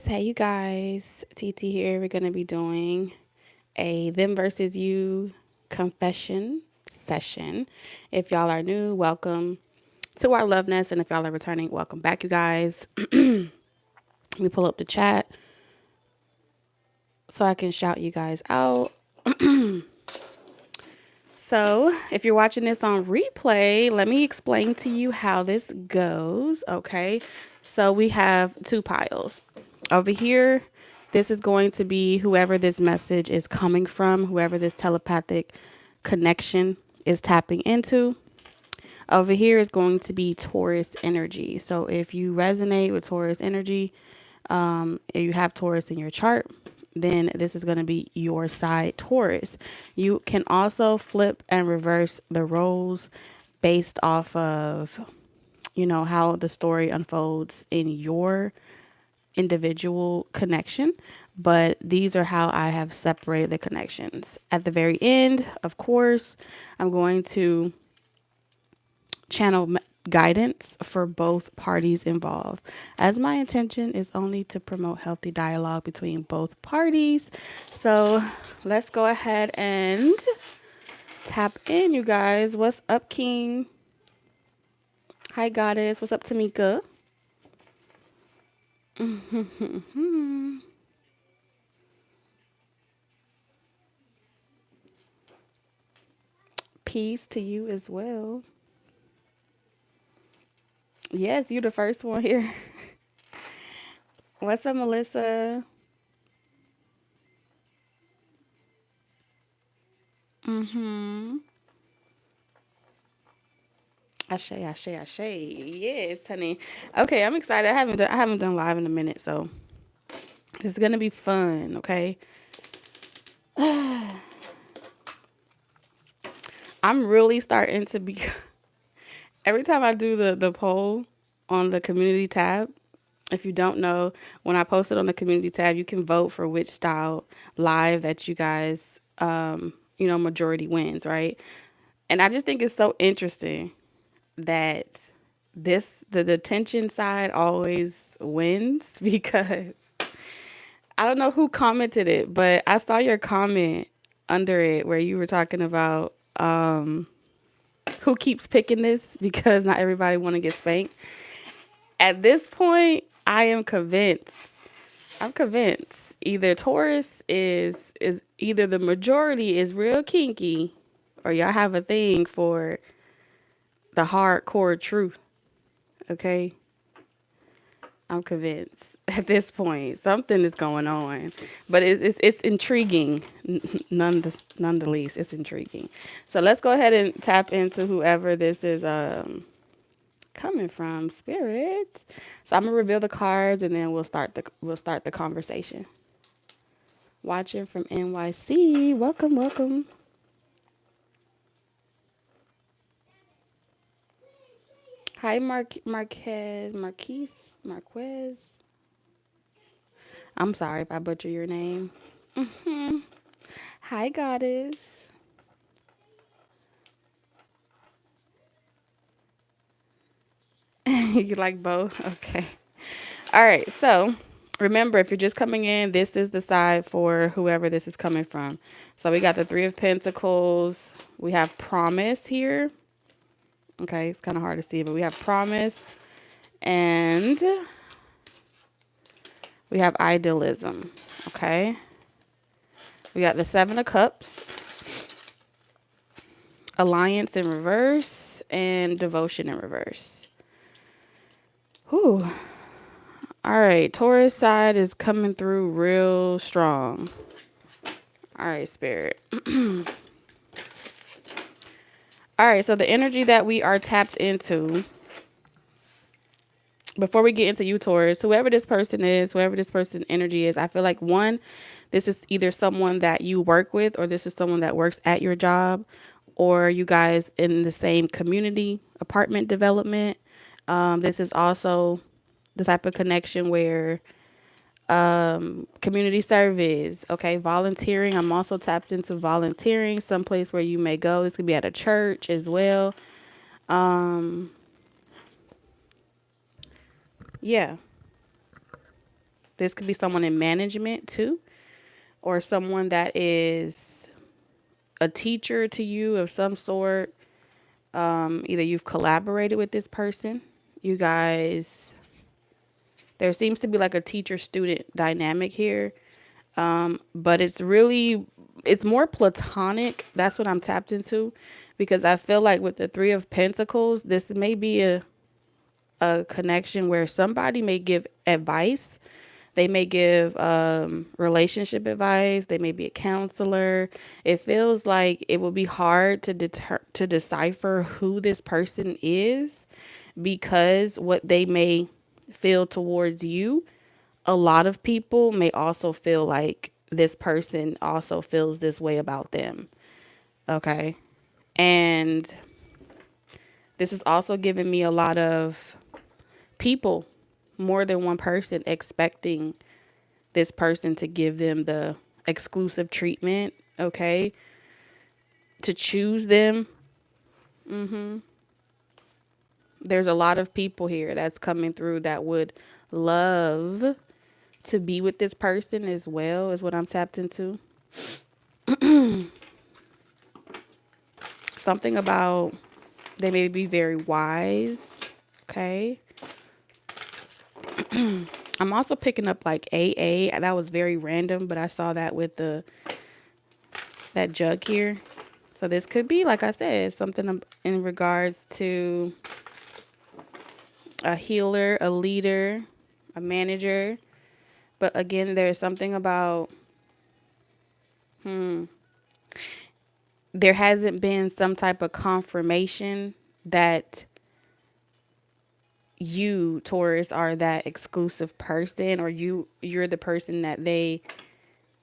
Hey you guys, TT here. We're going to be doing a them versus you confession session. If y'all are new, welcome to our love nest, and if y'all are returning, welcome back, you guys. Let me pull up the chat so I can shout you guys out. So, if you're watching this on replay, let me explain to you how this goes. Okay, so we have two piles over here. This is going to be whoever this message is coming from, whoever this telepathic connection is tapping into. Over here is going to be Taurus energy. So if you resonate with Taurus energy, if you have Taurus in your chart, then this is going to be your side, Taurus. You can also flip and reverse the roles based off of, how the story unfolds in your individual connection. But these are how I have separated the connections. At the very end, of course, I'm going to channel guidance for both parties involved, as my intention is only to promote healthy dialogue between both parties. So let's go ahead and tap in, you guys. What's up, King? Hi, Goddess. What's up, Tamika? Peace to you as well. Yes, you the first one here. What's up, Melissa? Mm-hmm. Ashe, ashe, ashe. Yes, honey. Okay, I'm excited. I haven't done live in a minute, so it's gonna be fun. Okay. I'm really starting to be. Every time I do the poll on the community tab, if you don't know, when I post it on the community tab, you can vote for which style live that you guys, majority wins, right? And I just think it's so interesting that the tension side always wins because I don't know who commented it, but I saw your comment under it where you were talking about who keeps picking this because not everybody want to get spanked. At this point, I am convinced. I'm convinced either Taurus is either the majority is real kinky, or y'all have a thing for the hardcore truth. Okay, I'm convinced at this point something is going on, but it's intriguing. None the least, it's intriguing. So let's go ahead and tap into whoever this is coming from, spirits. So I'm gonna reveal the cards and then we'll start the conversation. Watching from NYC, welcome, welcome. Hi, Marquez. I'm sorry if I butcher your name. Hi, goddess. You like both? Okay. All right. So remember, if you're just coming in, this is the side for whoever this is coming from. So we got the Three of Pentacles. We have Promise here. Okay. It's kind of hard to see, but we have Promise. And we have Idealism. Okay. We got the Seven of Cups. Alliance in reverse. And Devotion in reverse. Whew. All right, Taurus side is coming through real strong. All right, Spirit. All right, so the energy that we are tapped into, before we get into you, Taurus, whoever this person is, whoever this person energy is, I feel like one, this is either someone that you work with, or this is someone that works at your job, or you guys in the same community, apartment development. This is also the type of connection where community service, okay, volunteering. I'm also tapped into volunteering, someplace where you may go. This could be at a church as well. Yeah. This could be someone in management too, or someone that is a teacher to you of some sort. Either you've collaborated with this person, you guys, there seems to be like a teacher student dynamic here. But it's more platonic. That's what I'm tapped into, because I feel like with the Three of Pentacles, this may be a connection where somebody may give advice. They may give relationship advice. They may be a counselor. It feels like it will be hard to decipher who this person is, because what they may feel towards you, a lot of people may also feel like this person also feels this way about them. Okay. And this is also giving me a lot of people, more than one person, expecting this person to give them the exclusive treatment. Okay. To choose them. There's a lot of people here that's coming through that would love to be with this person as well, is what I'm tapped into. Something about they may be very wise. Okay. I'm also picking up like AA. That was very random, but I saw that with that jug here. So this could be, like I said, something in regards to a healer, a leader, a manager. But again, there's something about there hasn't been some type of confirmation that you, Taurus, are that exclusive person, or you're the person that they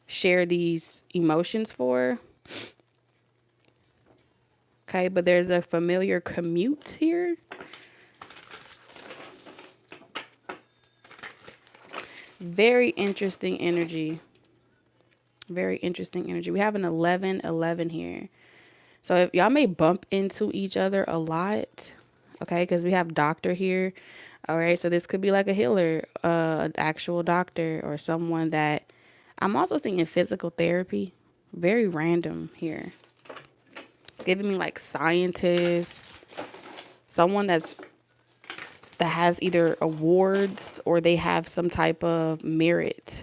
share these emotions for. Okay, but there's a familiar commute here. Very interesting energy. Very interesting energy. We have an 11-11 here. So if y'all may bump into each other a lot, okay, because we have doctor here. All right, so this could be like a healer, an actual doctor, or someone that I'm also seeing physical therapy. Very random here. It's giving me like scientists, someone that has either awards or they have some type of merit,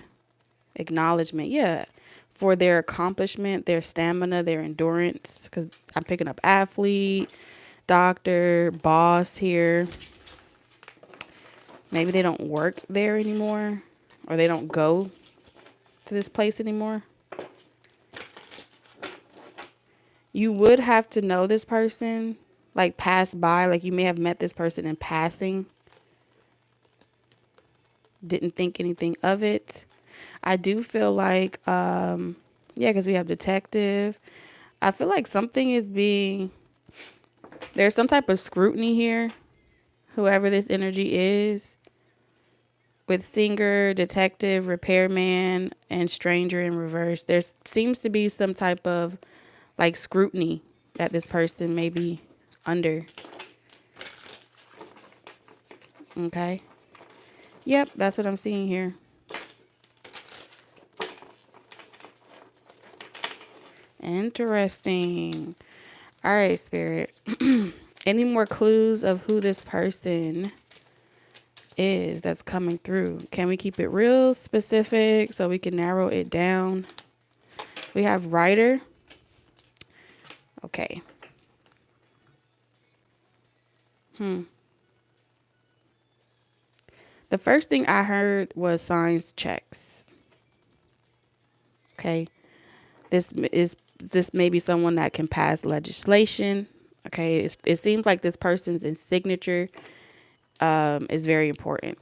acknowledgement. Yeah, for their accomplishment, their stamina, their endurance. Because I'm picking up athlete, doctor, boss here. Maybe they don't work there anymore, or they don't go to this place anymore. You would have to know this person, like pass by, like you may have met this person in passing. Didn't think anything of it. I do feel like, yeah, because we have detective. I feel like something is there's some type of scrutiny here, whoever this energy is, with singer, detective, repairman, and stranger in reverse. There seems to be some type of like scrutiny that this person may be under. Okay. Yep, that's what I'm seeing here. Interesting. All right, Spirit. Any more clues of who this person is that's coming through? Can we keep it real specific so we can narrow it down? We have writer. Okay. The first thing I heard was science checks. Okay. This may be someone that can pass legislation. Okay. It seems like this person's signature is very important.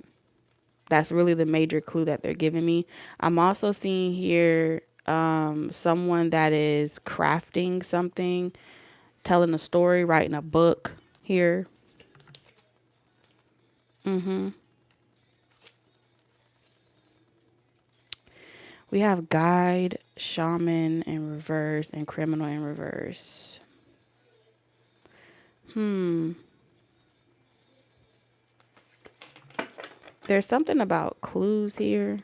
That's really the major clue that they're giving me. I'm also seeing here someone that is crafting something, telling a story, writing a book here. We have guide, shaman in reverse, and criminal in reverse. There's something about clues here.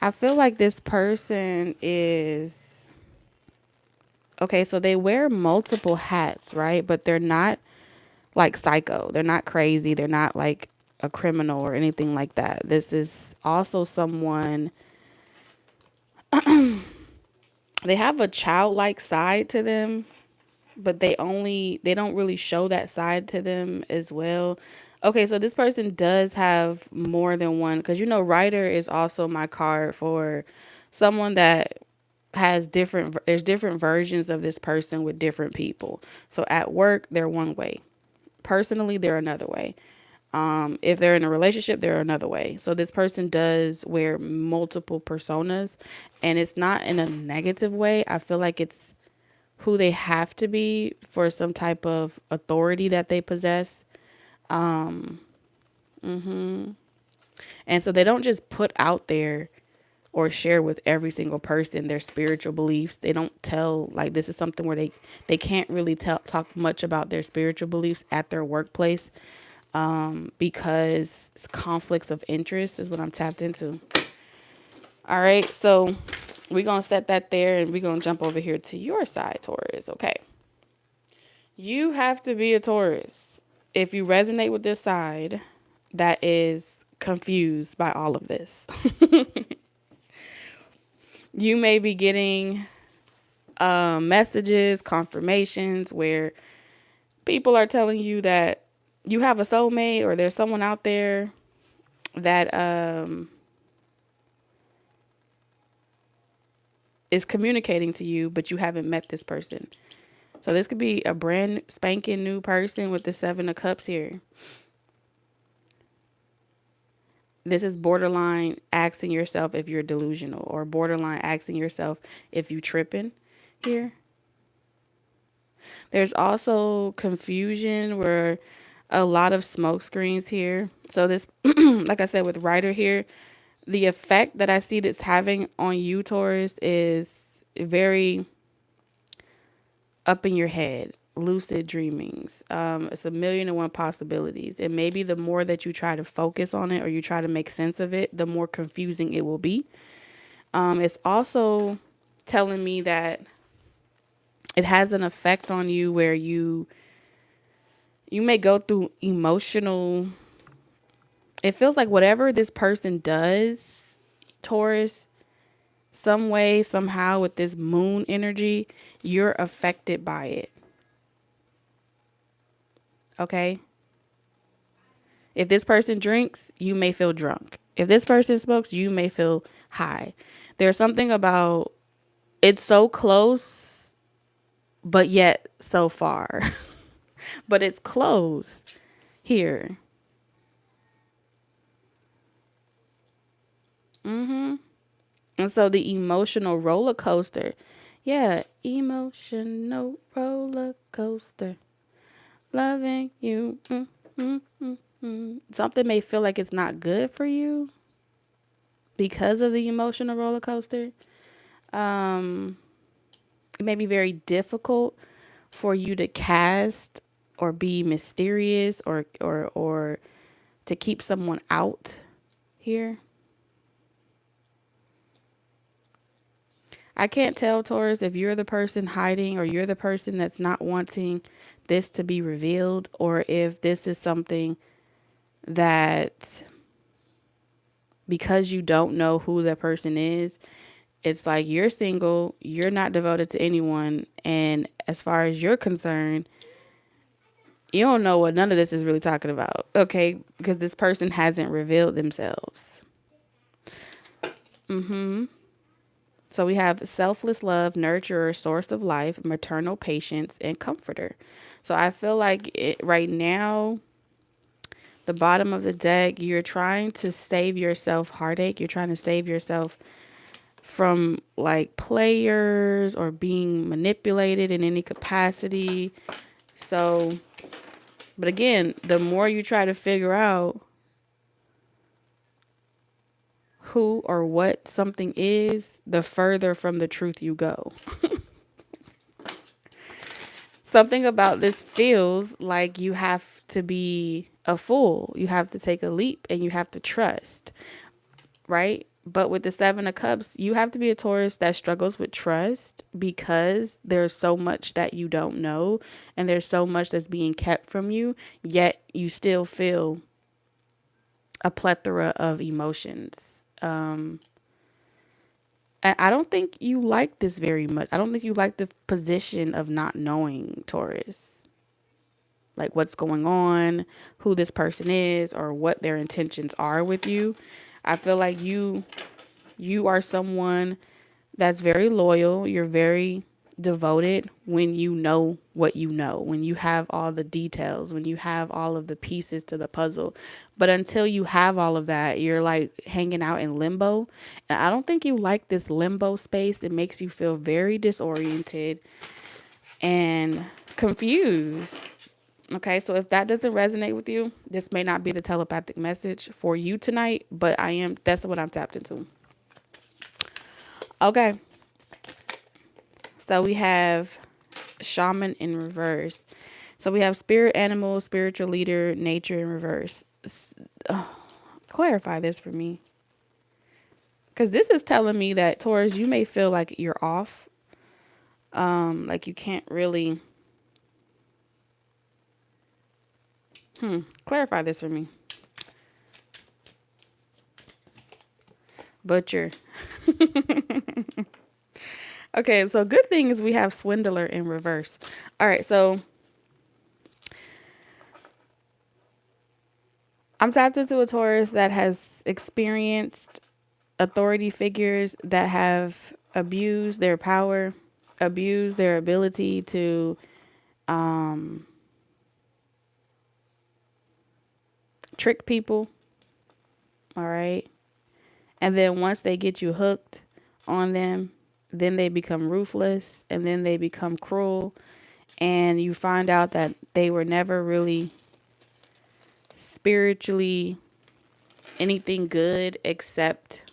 I feel like this person is okay, so they wear multiple hats, right? But they're not like psycho. They're not crazy. They're not like a criminal or anything like that. This is also someone, they have a childlike side to them, but they don't really show that side to them as well. Okay, so this person does have more than one, because you know writer is also my card for someone that has there's different versions of this person with different people. So at work they're one way, personally they're another way. If they're in a relationship, they're another way. So this person does wear multiple personas, and it's not in a negative way. I feel like it's who they have to be for some type of authority that they possess. Um, and so they don't just put out there or share with every single person their spiritual beliefs. They don't tell, like, this is something where they can't really talk much about their spiritual beliefs at their workplace, because it's conflicts of interest is what I'm tapped into. All right, so we're going to set that there, and we're going to jump over here to your side, Taurus. Okay. You have to be a Taurus if you resonate with this side that is confused by all of this. You may be getting messages, confirmations where people are telling you that you have a soulmate, or there's someone out there that is communicating to you, but you haven't met this person. So this could be a brand spanking new person with the 7 of Cups here. This is borderline asking yourself if you're delusional, or borderline asking yourself if you tripping here. There's also confusion where a lot of smoke screens here. So this, like I said, with writer here, the effect that I see that's having on you, Taurus, is very up in your head, lucid dreamings. It's a million and one possibilities. And maybe the more that you try to focus on it or you try to make sense of it, the more confusing it will be. It's also telling me that it has an effect on you where you may go through emotional, it feels like whatever this person does, Taurus, some way, somehow with this moon energy, you're affected by it. Okay? If this person drinks, you may feel drunk. If this person smokes, you may feel high. There's something about it's so close, but yet so far. But it's close here. And so the emotional roller coaster. Yeah, emotional roller coaster. Loving you. Something may feel like it's not good for you because of the emotional roller coaster. It may be very difficult for you to cast or be mysterious or to keep someone out here. I can't tell, Taurus, if you're the person hiding or you're the person that's not wanting this to be revealed, or if this is something that, because you don't know who that person is, it's like you're single, you're not devoted to anyone, and as far as you're concerned, you don't know what none of this is really talking about, okay? Because this person hasn't revealed themselves. So we have selfless love, nurturer, source of life, maternal patience, and comforter. So I feel like right now, the bottom of the deck, you're trying to save yourself heartache. You're trying to save yourself from like players or being manipulated in any capacity. So, but again, the more you try to figure out who or what something is, the further from the truth you go. Something about this feels like you have to be a fool. You have to take a leap and you have to trust, right? But with the Seven of Cups, you have to be a Taurus that struggles with trust because there's so much that you don't know and there's so much that's being kept from you, yet you still feel a plethora of emotions. I don't think you like this very much. I don't think you like the position of not knowing, Taurus. Like what's going on, who this person is, or what their intentions are with you. I feel like you are someone that's very loyal. You're very devoted when you know what you know, when you have all the details, when you have all of the pieces to the puzzle. But until you have all of that, you're like hanging out in limbo. And I don't think you like this limbo space. It makes you feel very disoriented and confused. Okay, so if that doesn't resonate with you, this may not be the telepathic message for you tonight, but that's what I'm tapped into. Okay, so we have shaman in reverse. So we have spirit animal, spiritual leader, nature in reverse. Clarify this for me. Because this is telling me that Taurus, you may feel like you're off. Like you can't really. Clarify this for me. Butcher. Okay, so good thing is we have swindler in reverse. All right, so I'm tapped into a Taurus that has experienced authority figures that have abused their power, abused their ability to trick people. All right. And then once they get you hooked on them, then they become ruthless and then they become cruel. And you find out that they were never really spiritually anything good except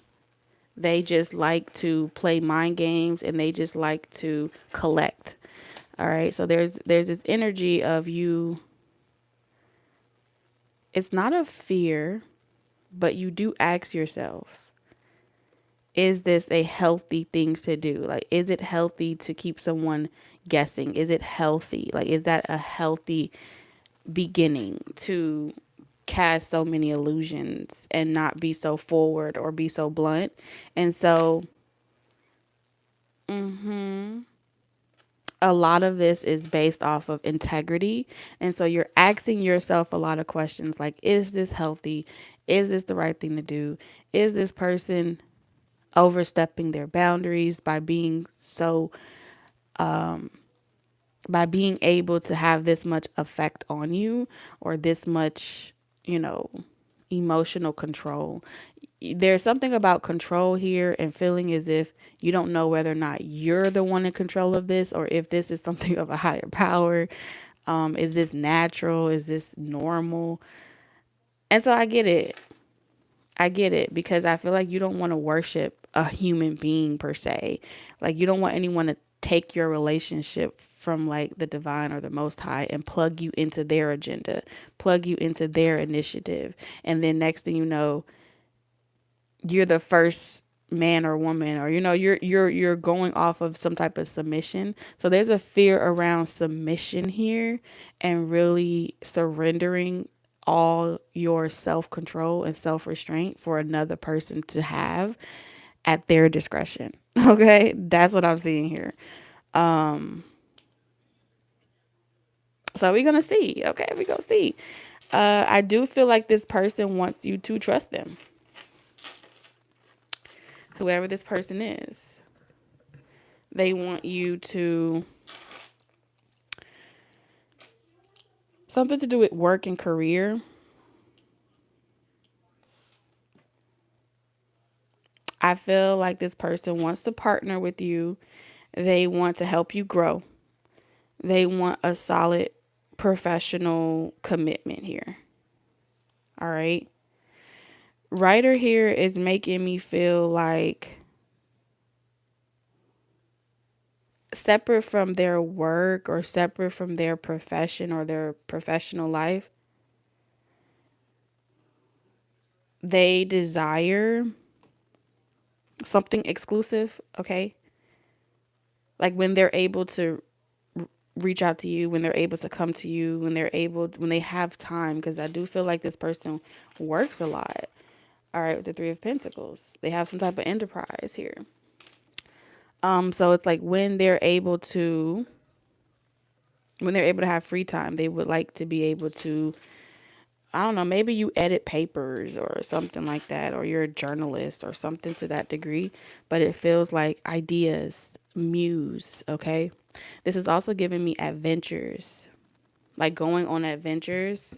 they just like to play mind games and they just like to collect. All right. So there's this energy of you. It's not a fear, but you do ask yourself, is this a healthy thing to do? Like, is it healthy to keep someone guessing? Is it healthy? Like, is that a healthy beginning to cast so many illusions and not be so forward or be so blunt? And so, a lot of this is based off of integrity. And so you're asking yourself a lot of questions like, is this healthy? Is this the right thing to do? Is this person overstepping their boundaries by being able to have this much effect on you or this much, you know, emotional control? There's something about control here and feeling as if you don't know whether or not you're the one in control of this or if this is something of a higher power. Is this natural? Is this normal? And so I get it. I get it because I feel like you don't want to worship a human being per se. Like you don't want anyone to take your relationship from like the divine or the most high and plug you into their agenda, plug you into their initiative. And then next thing you know, you're the first man or woman or you're going off of some type of submission. So there's a fear around submission here and really surrendering all your self-control and self-restraint for another person to have at their discretion. Okay, that's what I'm seeing here. So we're gonna see. Okay, we gonna see. I do feel like this person wants you to trust them, whoever this person is. They want you to, something to do with work and career. I feel like this person wants to partner with you. They want to help you grow. They want a solid professional commitment here. All right. Writer here is making me feel like separate from their work or separate from their profession or their professional life, they desire something exclusive, okay? Like when they're able to reach out to you, when they're able to come to you, when they have time, because I do feel like this person works a lot. All right, with the 3 of Pentacles. They have some type of enterprise here. So it's like when they're able to have free time, they would like to be able to, I don't know, maybe you edit papers or something like that, or you're a journalist or something to that degree, but it feels like ideas, muse, okay? This is also giving me adventures, like going on adventures.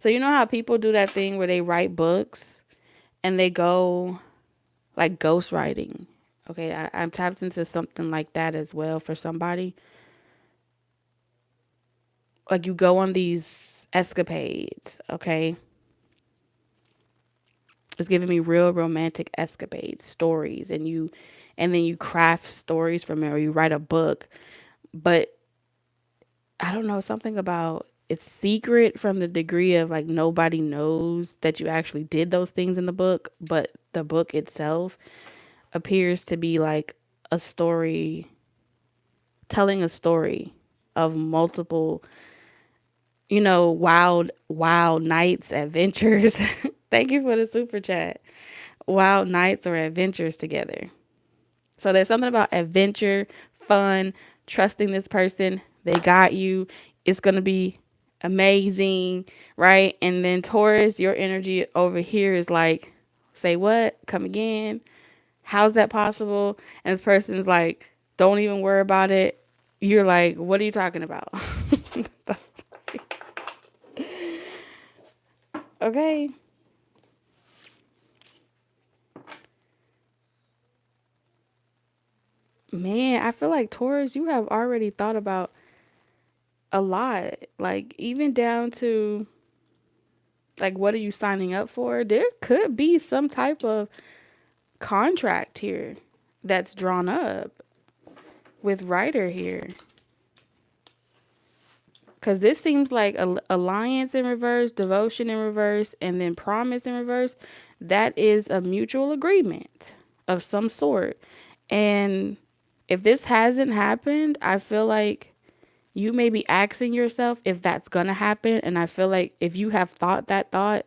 So you know how people do that thing where they write books and they go like ghostwriting. Okay, I'm tapped into something like that as well for somebody. Like you go on these escapades, okay? It's giving me real romantic escapades, stories, and then you craft stories from it, or you write a book. But I don't know, something about it's secret from the degree of like nobody knows that you actually did those things in the book, but the book itself appears to be like a story, telling a story of multiple, wild nights, adventures. Thank you for the super chat. Wild nights or adventures together. So there's something about adventure, fun, trusting this person. They got you. It's going to be amazing, right? And then Taurus, your energy over here is like, say what? Come again? How's that possible? And this person's like, don't even worry about it. You're like, what are you talking about? That's okay. Man, I feel like Taurus, you have already thought about a lot. Like, even down to, like, what are you signing up for? There could be some type of contract here that's drawn up with Writer here. Because this seems like alliance in reverse, devotion in reverse, and then promise in reverse. That is a mutual agreement of some sort. And if this hasn't happened, I feel like you may be asking yourself if that's going to happen. And I feel like if you have thought that thought,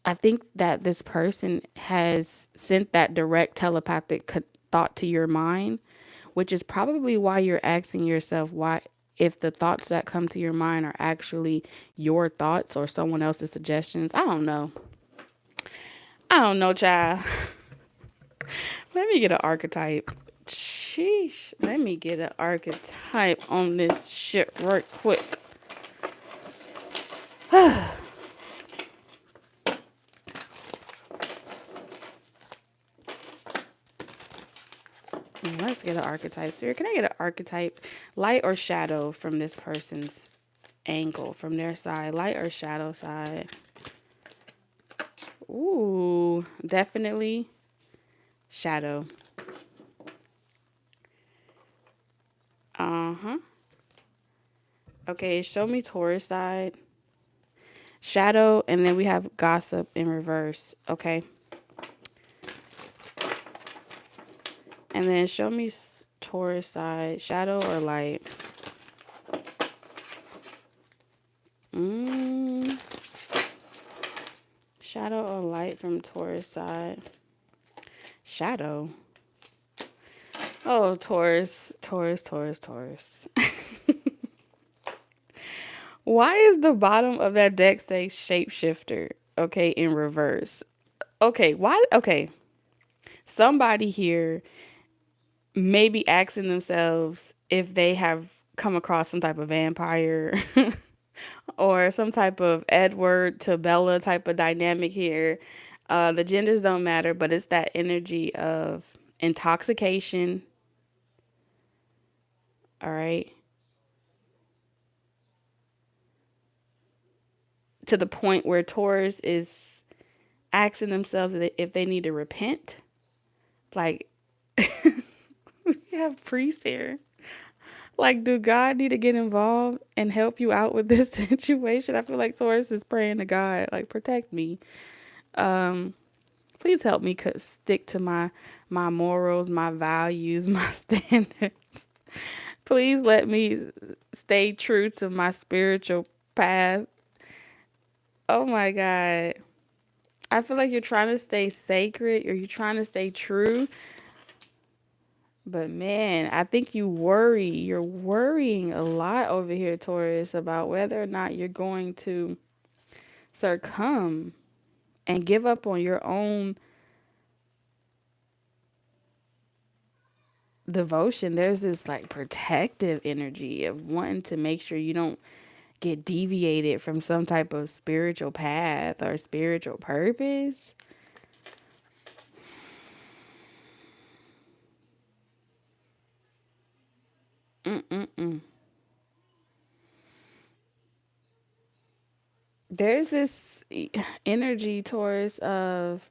I think that this person has sent that direct telepathic thought to your mind, which is probably why you're asking yourself why, if the thoughts that come to your mind are actually your thoughts or someone else's suggestions. I don't know. I don't know, child. Let me get an archetype. Sheesh. Let me get an archetype on this shit right quick. Let's get an archetype here. Can I get an archetype, light or shadow, from this person's angle, from their side, light or shadow side? Ooh, definitely shadow. Uh-huh. Okay, show me Taurus side. Shadow, and then we have gossip in reverse. Okay. And then show me Taurus side. Shadow or light? Mm, shadow or light from Taurus side? Shadow. Oh, Taurus. Taurus, Taurus, Taurus. Why is the bottom of that deck say shapeshifter? Okay, in reverse. Okay, why? Okay. Somebody here may be asking themselves if they have come across some type of vampire or some type of Edward to Bella type of dynamic here. The genders don't matter, but it's that energy of intoxication. All right. To the point where Taurus is asking themselves if they need to repent. Like, we have priests here. Like, do God need to get involved and help you out with this situation? I feel like Taurus is praying to God, like, protect me. Please Please help me stick to my morals, my values, my standards. Please let me stay true to my spiritual path. Oh my God. I feel like you're trying to stay sacred or you're trying to stay true. But man, I think you worry. You're worrying a lot over here, Taurus, about whether or not you're going to succumb and give up on your own devotion. There's this like protective energy of wanting to make sure you don't get deviated from some type of spiritual path or spiritual purpose. Mm-mm-mm. There's this energy, Taurus, of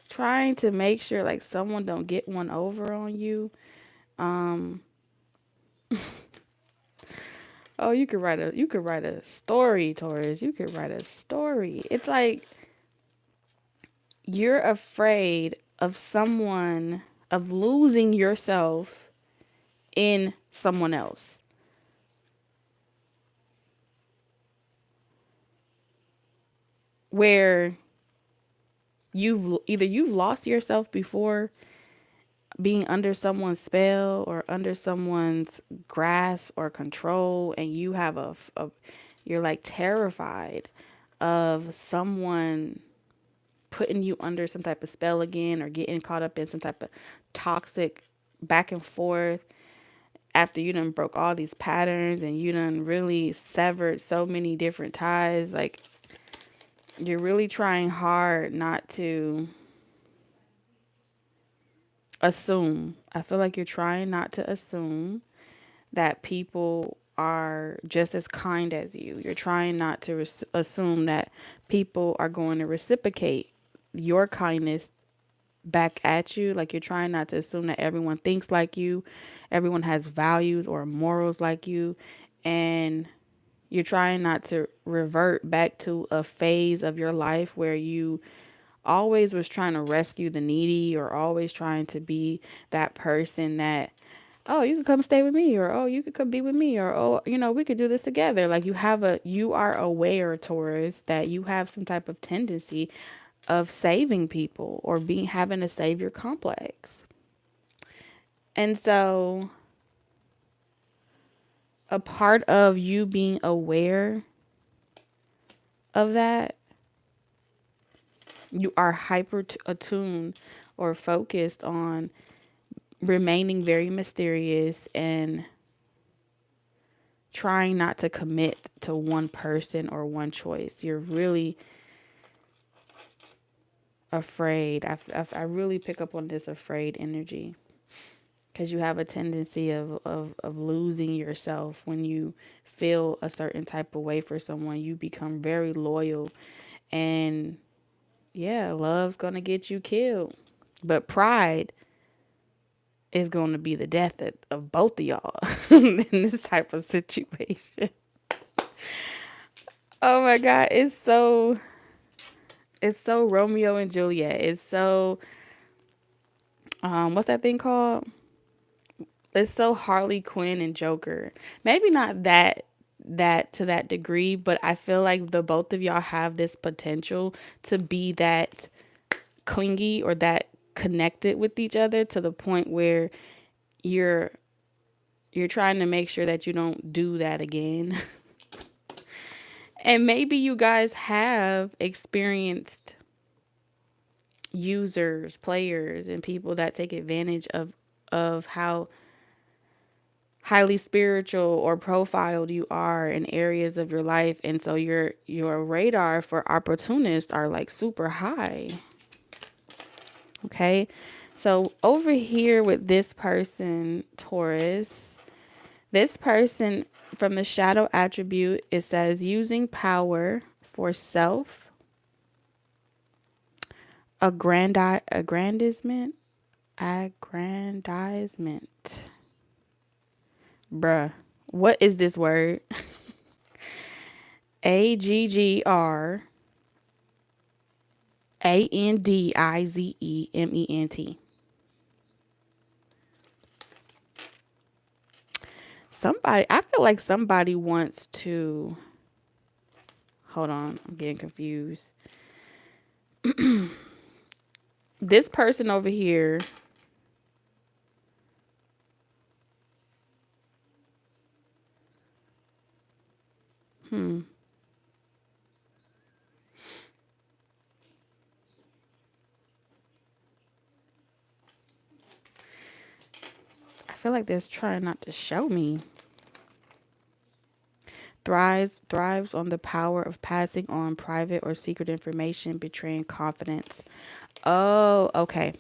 trying to make sure like someone don't get one over on you. Um, oh, you could write a story, Taurus. You could write a story. It's like you're afraid of someone of losing yourself in someone else. Where you've lost yourself before being under someone's spell or under someone's grasp or control, and you have you're like terrified of someone putting you under some type of spell again or getting caught up in some type of toxic back and forth after you done broke all these patterns and you done really severed so many different ties. Like you're really trying hard not to assume. I feel like you're trying not to assume that people are just as kind as you. You're trying not to assume that people are going to reciprocate your kindness back at you. Like you're trying not to assume that everyone thinks like you, everyone has values or morals like you, and you're trying not to revert back to a phase of your life where you always was trying to rescue the needy or always trying to be that person that, oh, you could come stay with me, or oh, you could come be with me, or oh, we could do this together. Like you are aware, Taurus, that you have some type of tendency of saving people or being having a savior complex. And so a part of you being aware of that, you are hyper attuned or focused on remaining very mysterious and trying not to commit to one person or one choice. You're really afraid. I really pick up on this afraid energy because you have a tendency of losing yourself when you feel a certain type of way for someone. You become very loyal, and yeah, love's going to get you killed. But pride is going to be the death of both of y'all in this type of situation. Oh my God, it's so Romeo and Juliet. It's so what's that thing called? It's so Harley Quinn and Joker. Maybe not that to that degree, but I feel like the both of y'all have this potential to be that clingy or that connected with each other to the point where you're you're trying to make sure that you don't do that again. And maybe you guys have experienced users, players, and people that take advantage of how highly spiritual or profiled you are in areas of your life, and so your radar for opportunists are like super high. Okay? So over here with this person, Taurus, this person from the shadow attribute, it says using power for self aggrandizement. Aggrandizement. Bruh. What is this word? Andizement. I feel like somebody wants to, hold on, I'm getting confused. This person over here, hmm, I feel like they're trying not to show me. Thrives on the power of passing on private or secret information, betraying confidence. Oh, okay.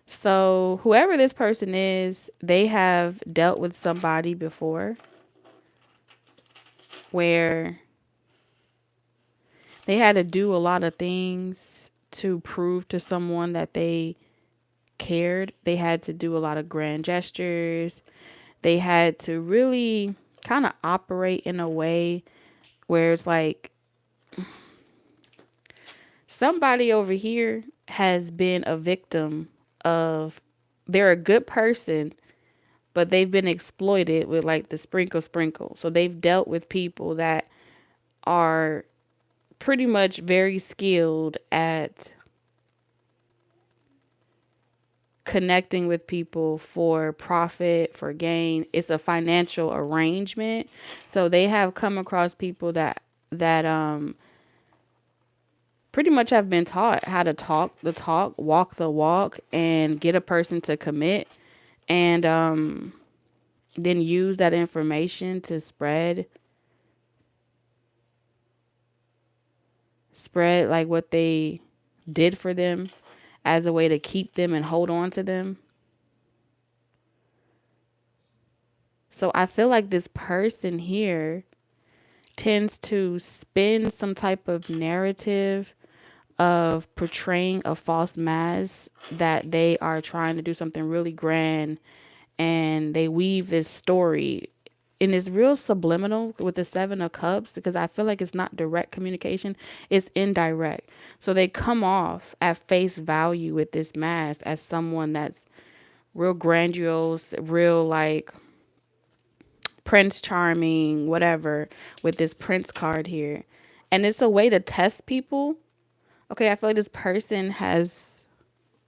So whoever this person is, they have dealt with somebody before where they had to do a lot of things to prove to someone that they cared. They had to do a lot of grand gestures. They had to really kind of operate in a way where it's like somebody over here has been a victim of, they're a good person, but they've been exploited with like the sprinkle. So they've dealt with people that are pretty much very skilled at connecting with people for profit, for gain. It's a financial arrangement. So they have come across people that pretty much have been taught how to talk the talk, walk the walk, and get a person to commit, and then use that information to spread like what they did for them as a way to keep them and hold on to them. So I feel like this person here tends to spin some type of narrative of portraying a false mask that they are trying to do something really grand, and they weave this story, and it's real subliminal with the 7 of Cups, because I feel like it's not direct communication, it's indirect. So they come off at face value with this mask as someone that's real grandiose, real like Prince Charming, whatever, with this Prince card here. And it's a way to test people. Okay, I feel like this person has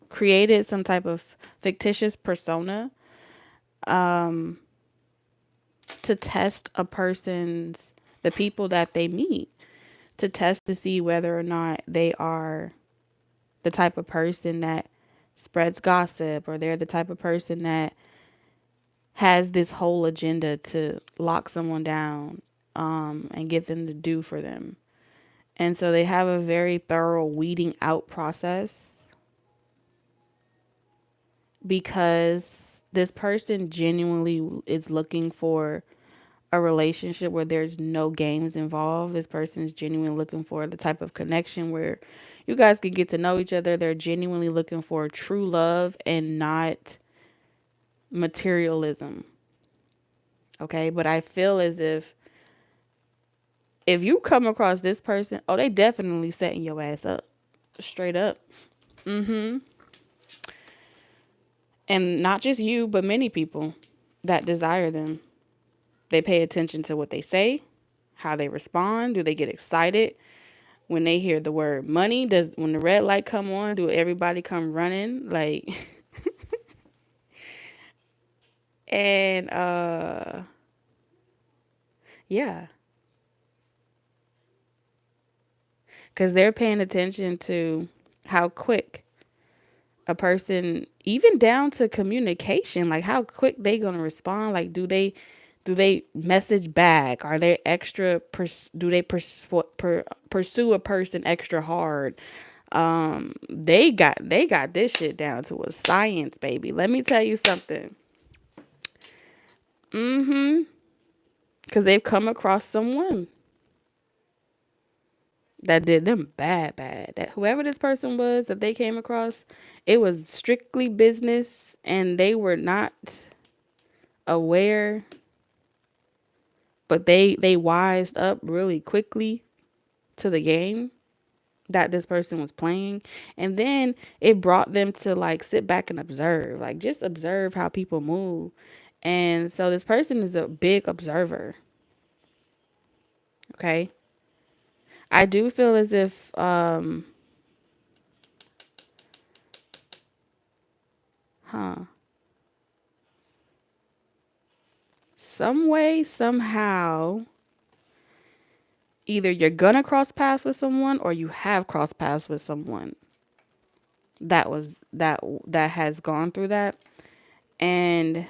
created some type of fictitious persona um, to test the people that they meet, to test to see whether or not they are the type of person that spreads gossip, or they're the type of person that has this whole agenda to lock someone down and get them to do for them. And so they have a very thorough weeding out process, because this person genuinely is looking for a relationship where there's no games involved. This person is genuinely looking for the type of connection where you guys can get to know each other. They're genuinely looking for true love and not materialism. Okay, but I feel as if you come across this person, oh, they definitely setting your ass up, straight up. Mm-hmm. And not just you, but many people that desire them. They pay attention to what they say, how they respond. Do they get excited when they hear the word money? Does when the red light come on, do everybody come running? Like and yeah, cuz they're paying attention to how quick a person, even down to communication, like how quick they going to respond. Like do they message back? Are they extra do they pursue a person extra hard? They got this shit down to a science, baby. Let me tell you something. Mm-hmm. Because they've come across someone that did them bad. That whoever this person was that they came across, it was strictly business, and they were not aware, but they wised up really quickly to the game. that this person was playing. And then it brought them to like sit back and observe, like just observe how people move. And so this person is a big observer. Okay. I do feel as if, huh, some way, somehow, either you're gonna cross paths with someone or you have crossed paths with someone that has gone through that. And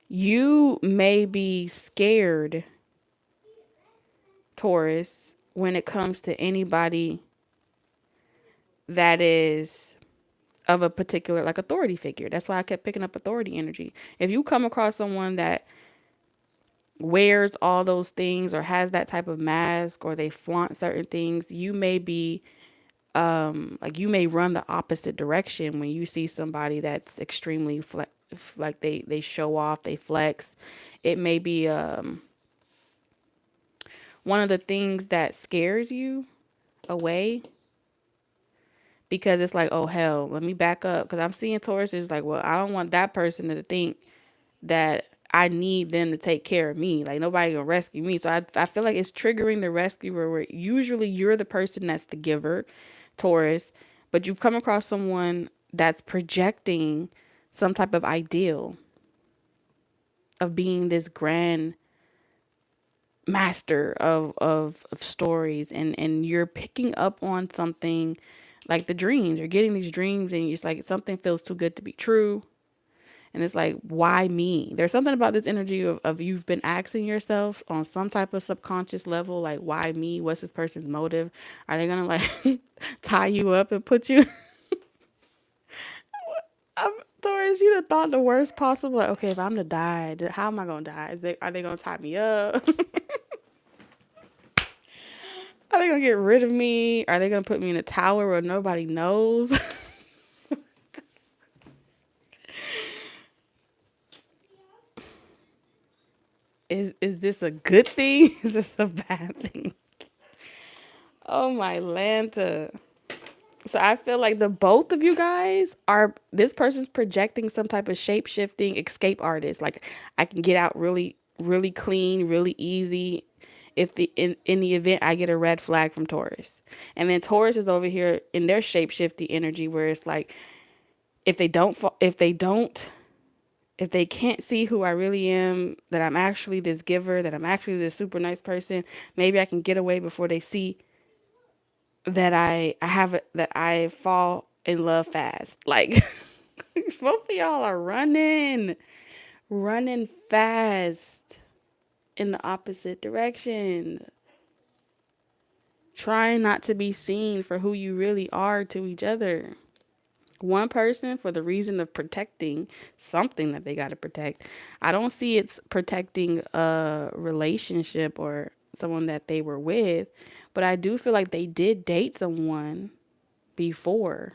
you may be scared, Taurus, when it comes to anybody that is of a particular like authority figure. That's why I kept picking up authority energy. If you come across someone that wears all those things or has that type of mask or they flaunt certain things, you may be like you may run the opposite direction when you see somebody that's extremely like they show off, they flex. It may be one of the things that scares you away, because it's like, oh hell, let me back up, because I'm seeing Taurus is like, well, I don't want that person to think that I need them to take care of me. Like nobody gonna rescue me. So I feel like it's triggering the rescuer, where usually you're the person that's the giver, Taurus, but you've come across someone that's projecting some type of ideal of being this grand master of stories, and you're picking up on something like the dreams. You're getting these dreams and it's like something feels too good to be true. And it's like, why me? There's something about this energy of you've been asking yourself on some type of subconscious level, like, why me? What's this person's motive? Are they going to like tie you up and put you? I'm, Taurus, you'd have thought the worst possible. Like, okay, if I'm to die, how am I going to die? Are they going to tie me up? Are they going to get rid of me? Are they going to put me in a tower where nobody knows? Is this a good thing? Is this a bad thing? Oh my Lanta. So I feel like the both of you guys are, this person's projecting some type of shape shifting escape artist. Like I can get out really, really clean, really easy if in the event I get a red flag from Taurus. And then Taurus is over here in their shape shifting energy, where it's like if they can't see who I really am, that I'm actually this giver, that I'm actually this super nice person, maybe I can get away before they see that that I fall in love fast. Like both of y'all are running fast in the opposite direction, trying not to be seen for who you really are to each other. One person for the reason of protecting something that they got to protect. I don't see it's protecting a relationship or someone that they were with, but I do feel like they did date someone before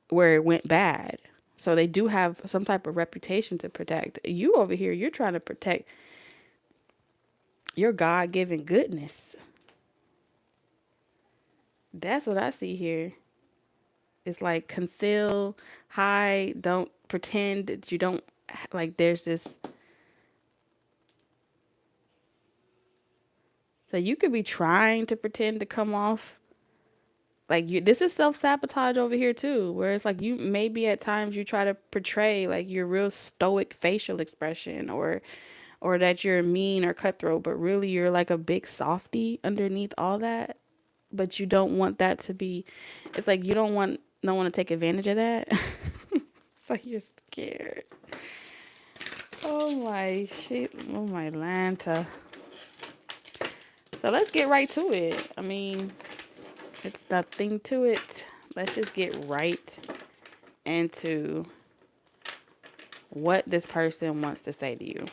where it went bad. So they do have some type of reputation to protect. You over here, you're trying to protect your God-given goodness. That's what I see here. It's like conceal, hide, don't pretend that you don't, like there's this. So you could be trying to pretend to come off like you, this is self-sabotage over here too, where it's like you maybe at times you try to portray like your real stoic facial expression, or that you're mean or cutthroat, but really you're like a big softy underneath all that. But you don't want that to be, it's like you don't want no one to take advantage of that. It's like you're scared. Oh my shit. Oh my Lanta. So let's get right to it. I mean, it's nothing to it. Let's just get right into what this person wants to say to you.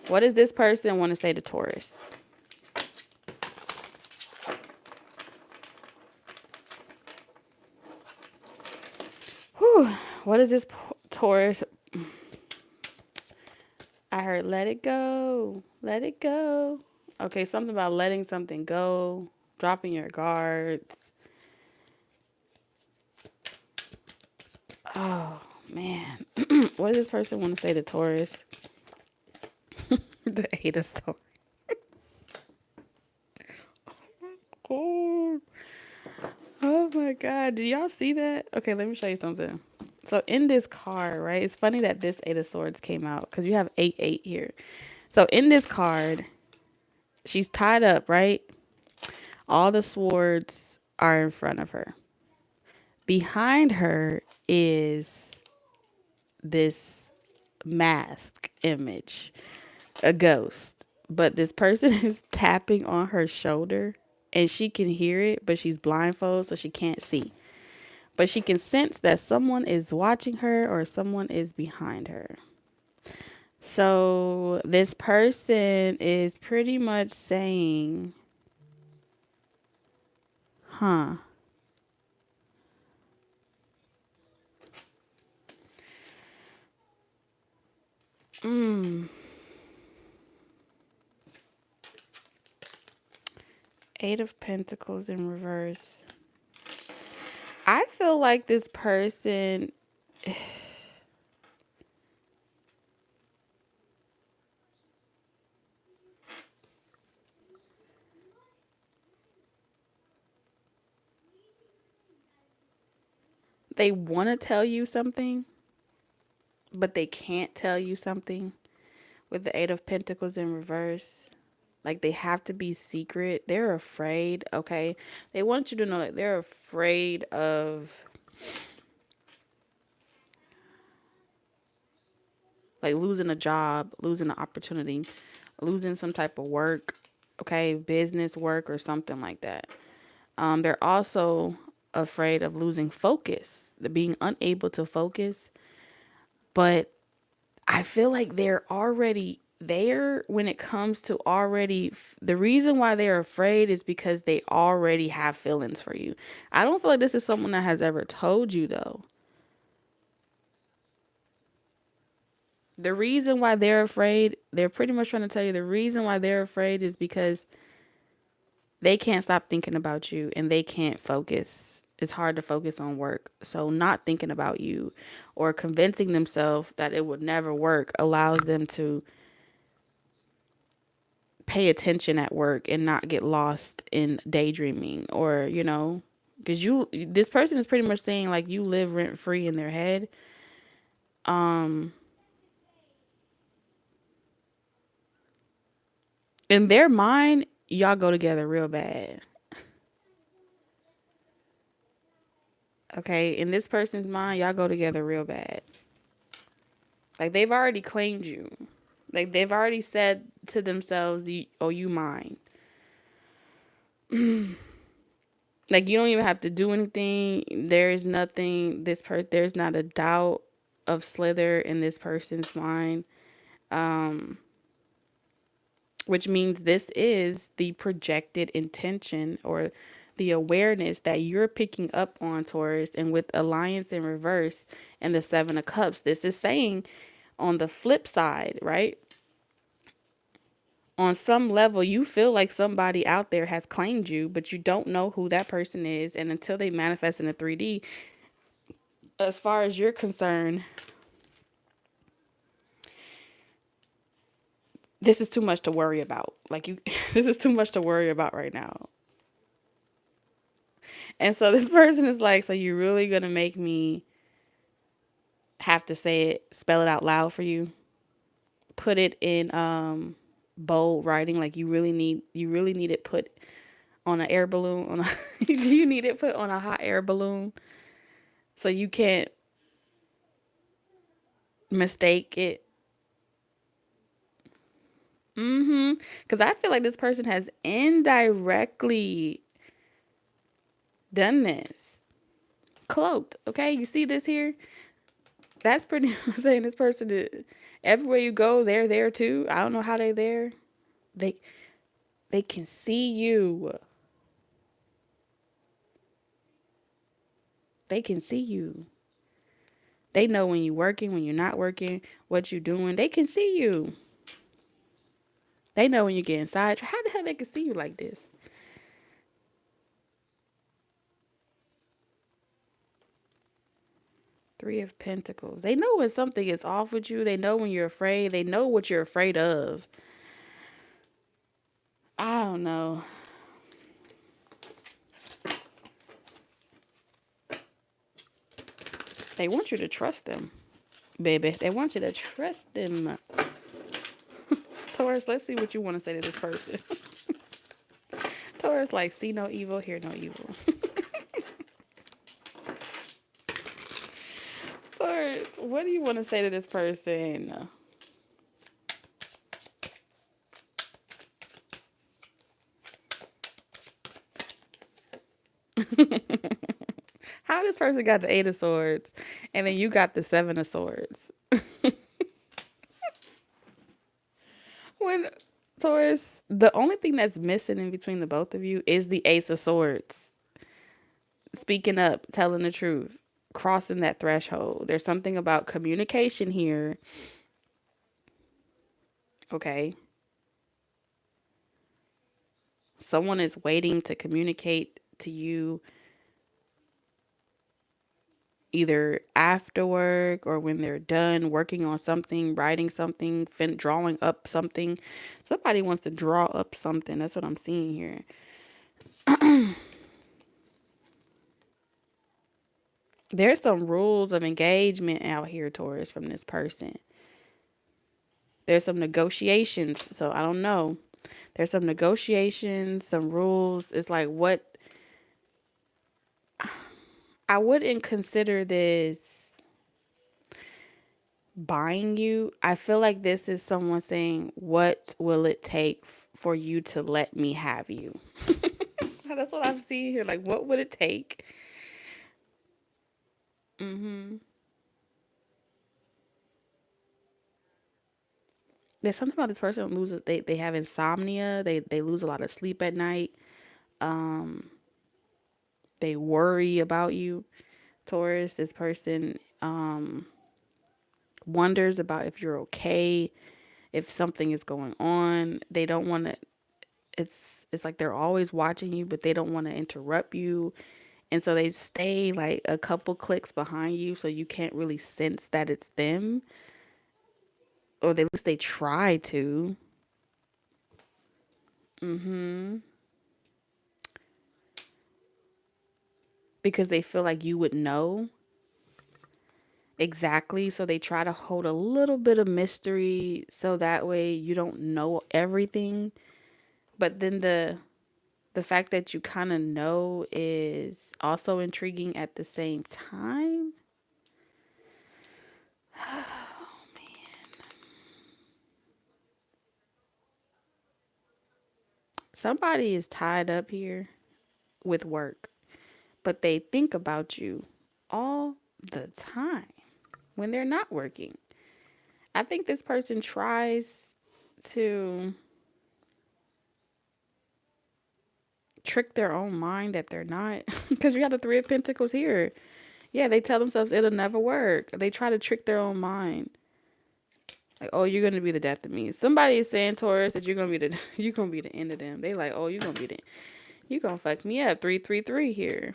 What does this person want to say to Taurus? Whew. What is this Taurus? I heard let it go. Let it go. Okay, something about letting something go, dropping your guards. Oh, man. What does this person want to say to Taurus? The Eight of Swords. Oh, oh my God. Did y'all see that? Okay, let me show you something. So in this card, right? It's funny that this Eight of Swords came out because you have 8-8 here. So in this card, she's tied up, right? All the swords are in front of her. Behind her is this mask image, a ghost. But this person is tapping on her shoulder and she can hear it, but she's blindfolded, so she can't see. But she can sense that someone is watching her or someone is behind her. So this person is pretty much saying, huh, mm, Eight of Pentacles in reverse. I feel like this person, they want to tell you something, but they can't tell you something with the Eight of Pentacles in reverse. Like they have to be secret. They're afraid, okay? They want you to know that they're afraid of like losing a job, losing an opportunity, losing some type of work, okay? Business work or something like that. They're also afraid of losing focus, being unable to focus. But I feel like they're already there when it comes to already. The reason why they're afraid is because they already have feelings for you. I don't feel like this is someone that has ever told you, though. The reason why they're afraid, they're pretty much trying to tell you the reason why they're afraid is because they can't stop thinking about you and they can't focus. It's hard to focus on work. So not thinking about you or convincing themselves that it would never work allows them to pay attention at work and not get lost in daydreaming or, because this person is pretty much saying like you live rent free in their head. Um, in their mind, y'all go together real bad. Okay, in this person's mind, y'all go together real bad. Like they've already claimed you. Like they've already said to themselves, "Oh, you mine." Like you don't even have to do anything. There is nothing. There's not a doubt of slither in this person's mind. Um, which means this is the projected intention or the awareness that you're picking up on, Taurus. And with Alliance in reverse and the Seven of Cups, this is saying on the flip side, right? On some level, you feel like somebody out there has claimed you, but you don't know who that person is. And until they manifest in a 3D, as far as you're concerned, this is too much to worry about. Like this is too much to worry about right now. And so this person is like, so you're really going to make me have to say it, spell it out loud for you, put it in bold writing. Like you really need it put on an air balloon you need it put on a hot air balloon so you can't mistake it. Because I feel like this person has indirectly done this. Cloaked, okay? You see this here? That's pretty much saying this person is, everywhere you go, they're there too. I don't know how they there. They they can see you. They can see you. They know when you're working, when you're not working, what you're doing. They can see you. They know when you get inside. How the hell they can see you like this? Three of Pentacles. They know when something is off with you. They know when you're afraid. They know what you're afraid of. I don't know. They want you to trust them, baby. They want you to trust them. Taurus, let's see what you want to say to this person. Taurus, like, see no evil, hear no evil. Taurus, what do you want to say to this person? How this person got the Eight of Swords, and then you got the Seven of Swords? When Taurus, the only thing that's missing in between the both of you is the Ace of Swords. Speaking up, telling the truth, crossing that threshold. There's something about communication here. Okay. Someone is waiting to communicate to you either after work or when they're done working on something, writing something, drawing up something. Somebody wants to draw up something. That's what I'm seeing here. There's some rules of engagement out here, Taurus, from this person. There's some negotiations. So I don't know. There's some negotiations, some rules. It's like what I wouldn't consider this buying you. I feel like this is someone saying, what will it take for you to let me have you? That's what I'm seeing here. Like, what would it take? Mm-hmm. There's something about this person who loses, they have insomnia. They lose a lot of sleep at night. Um, they worry about you, Taurus. This person wonders about if you're okay, if something is going on. They don't want to, it's like they're always watching you, but they don't want to interrupt you. And so they stay like a couple clicks behind you so you can't really sense that it's them. Or at least they try to. Mm-hmm. Because they feel like you would know exactly. So they try to hold a little bit of mystery so that way you don't know everything. But then the fact that you kind of know is also intriguing at the same time. Oh man. Somebody is tied up here with work, but they think about you all the time when they're not working. I think this person tries to trick their own mind that they're not, because you have the Three of Pentacles here. Yeah, they tell themselves it'll never work. They try to trick their own mind. Like, oh, you're gonna be the death of me. Somebody is saying, Taurus, that you're gonna be the you're gonna be the end of them. They like, oh, you're gonna fuck me up. 333 here.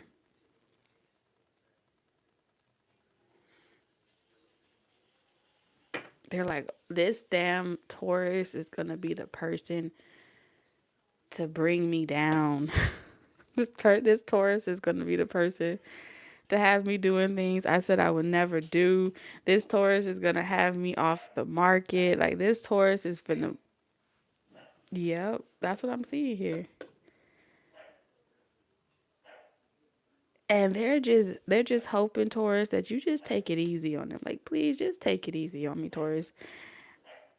They're like, this damn Taurus is gonna be the person to bring me down. This Taurus is gonna be the person to have me doing things I said I would never do. This Taurus is gonna have me off the market. Like, this Taurus is finna. Yep, that's what I'm seeing here. And they're just hoping, Taurus, that you just take it easy on them. Like, please just take it easy on me, Taurus.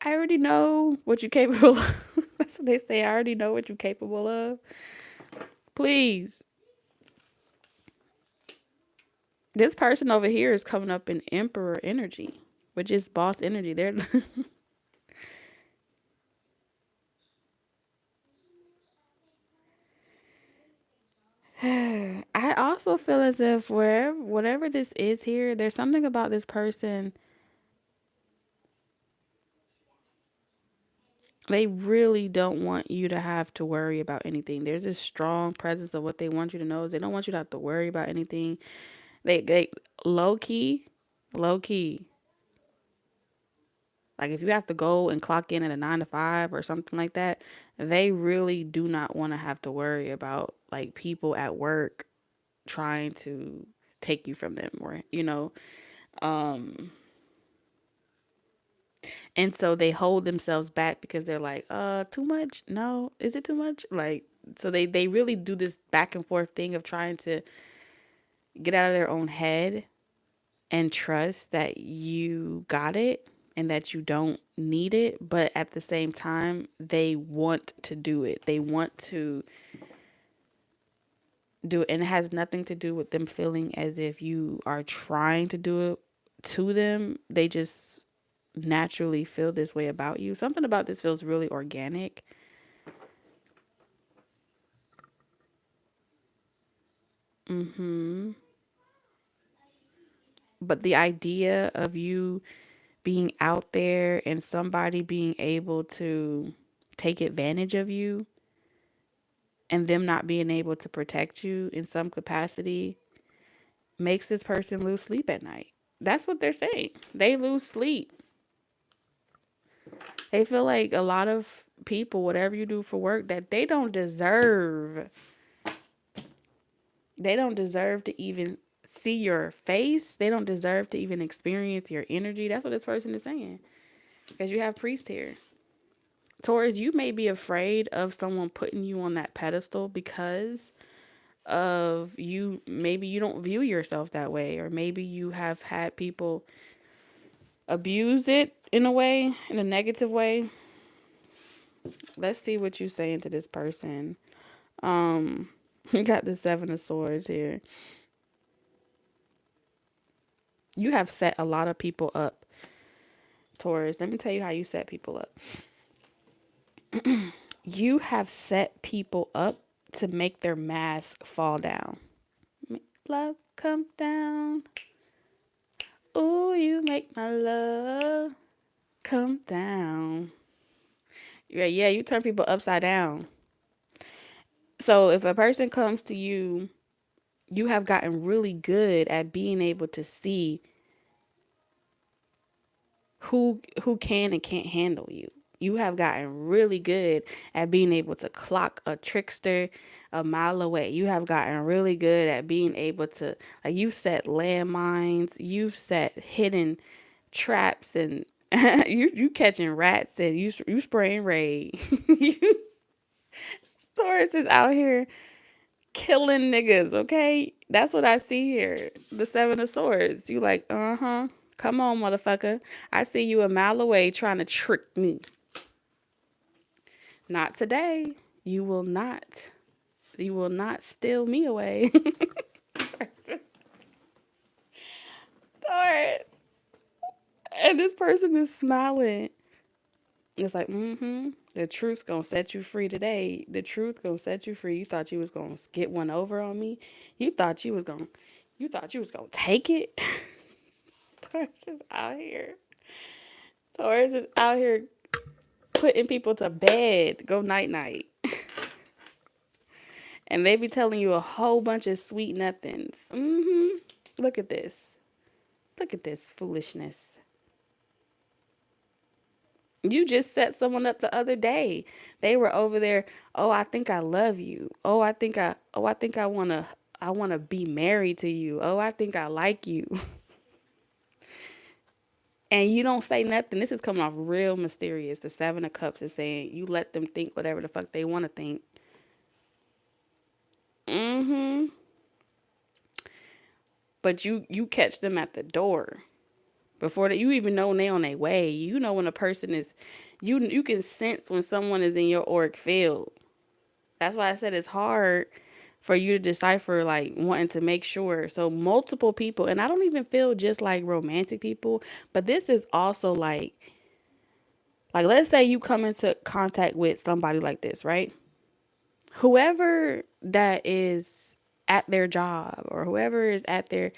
I already know what you're capable of. That's what they say. I already know what you're capable of. Please. This person over here is coming up in Emperor energy, which is boss energy. They're I also feel as if wherever whatever this is here, there's something about this person. They really don't want you to have to worry about anything. There's this strong presence of what they want you to know is they don't want you to have to worry about anything. They low key, low key. Like if you have to go and clock in at a 9 to 5 or something like that, they really do not want to have to worry about like people at work trying to take you from them or um and so they hold themselves back because they're like, too much? No, is it too much? Like so they really do this back and forth thing of trying to get out of their own head and trust that you got it and that you don't need it, but at the same time they want to do it. They want to do it, and it has nothing to do with them feeling as if you are trying to do it to them. They just naturally feel this way about you. Something about this feels really organic. Mhm. But the idea of you being out there and somebody being able to take advantage of you and them not being able to protect you in some capacity makes this person lose sleep at night. That's what they're saying. They lose sleep. They feel like a lot of people, whatever you do for work, that they don't deserve. They don't deserve to even see your face. They don't deserve to even experience your energy. That's what this person is saying. Because you have priest here. Taurus, you may be afraid of someone putting you on that pedestal because of you. Maybe you don't view yourself that way, or maybe you have had people abuse it in a way, in a negative way. Let's see what you're saying to this person. Um, you got the Seven of Swords here. You have set a lot of people up, Taurus. Let me tell you how you set people up. You have set people up to make their mask fall down. Love come down. Ooh, you make my love come down. Yeah, you turn people upside down. So if a person comes to you, you have gotten really good at being able to see who can and can't handle you. You have gotten really good at being able to clock a trickster a mile away. You have gotten really good at being able to like you've set landmines, you've set hidden traps, and you catching rats, and you spraying raid. You Taurus is out here killing niggas, okay? That's what I see here. The Seven of Swords. You like, uh-huh. Come on, motherfucker. I see you a mile away trying to trick me. Not today. You will not. You will not steal me away. Taurus. And this person is smiling. It's like, mm-hmm. The truth gonna set you free today. The truth gonna set you free. You thought you was gonna get one over on me. You thought you was gonna take it. Taurus is out here. Taurus is out here putting people to bed. Go night night. And they be telling you a whole bunch of sweet nothings. Mm-hmm. Look at this. Look at this foolishness. You just set someone up the other day. They were over there. Oh, I think I love you. I think I wanna be married to you. Oh, I think I like you. And you don't say nothing. This is coming off real mysterious. The Seven of Cups is saying you let them think whatever the fuck they want to think. Mm-hmm. But you catch them at the door before that you even know when they on their way. You know when a person is, you can sense when someone is in your auric field. That's why I said it's hard for you to decipher, like wanting to make sure. So multiple people, and I don't even feel just like romantic people, but this is also like let's say you come into contact with somebody like this, right? Whoever that is at their job or whoever is at their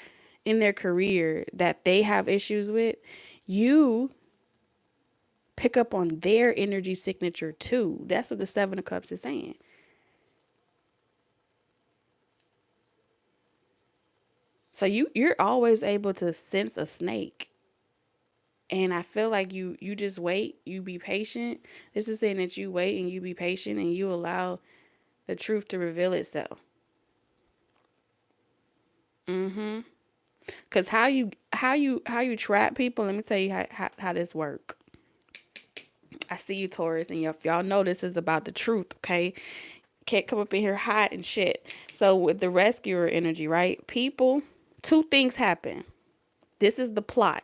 in their career that they have issues with, you pick up on their energy signature too. That's what the Seven of Cups is saying. So you're always able to sense a snake. And I feel like you just wait, you be patient. This is saying that you wait and you be patient and you allow the truth to reveal itself. Mhm. Cuz how you trap people, let me tell you how this work. I see you, Taurus, and if y'all know this is about the truth, okay? Can't come up in here hot and shit. So with the rescuer energy, right? People, two things happen. This is the plot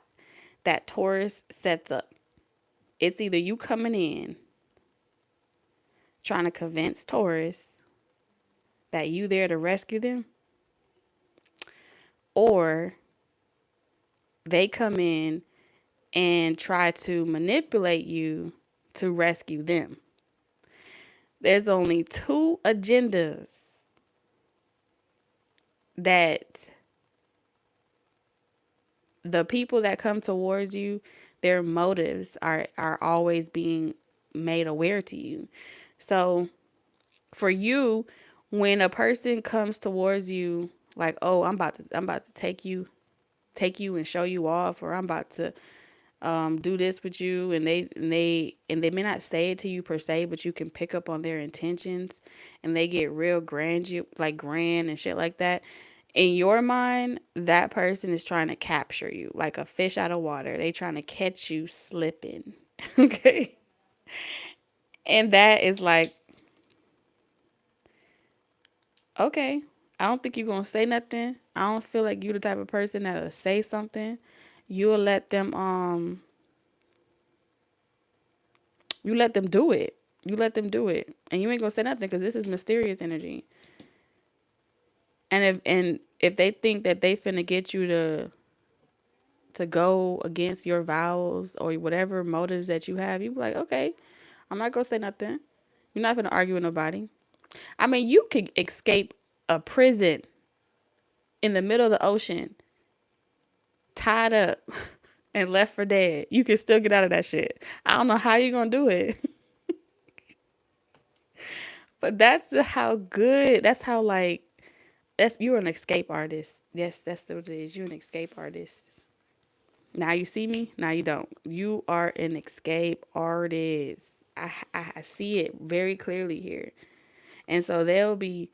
that Taurus sets up. It's either you coming in trying to convince Taurus that you there to rescue them, or they come in and try to manipulate you to rescue them. There's only two agendas that the people that come towards you, their motives are always being made aware to you. So for you, when a person comes towards you like, oh, I'm about to take you and show you off, or I'm about to do this with you, and they may not say it to you per se, but you can pick up on their intentions, and they get real grand, you like grand and shit like that. In your mind, that person is trying to capture you like a fish out of water. They trying to catch you slipping. Okay. And that is like, okay, I don't think you're gonna say nothing. I don't feel like you the type of person that'll say something. You'll let them you let them do it. You let them do it. And you ain't gonna say nothing because this is mysterious energy. And if they think that they finna get you to go against your vows or whatever motives that you have, you be like, okay, I'm not gonna say nothing. You're not gonna argue with nobody. I mean, you could escape a prison in the middle of the ocean, tied up and left for dead. You can still get out of that shit. I don't know how you're gonna do it. But that's how good, that's how like, that's, you're an escape artist. Yes, that's what it is. You're an escape artist. Now you see me. Now you don't. You are an escape artist. I see it very clearly here. And so they'll be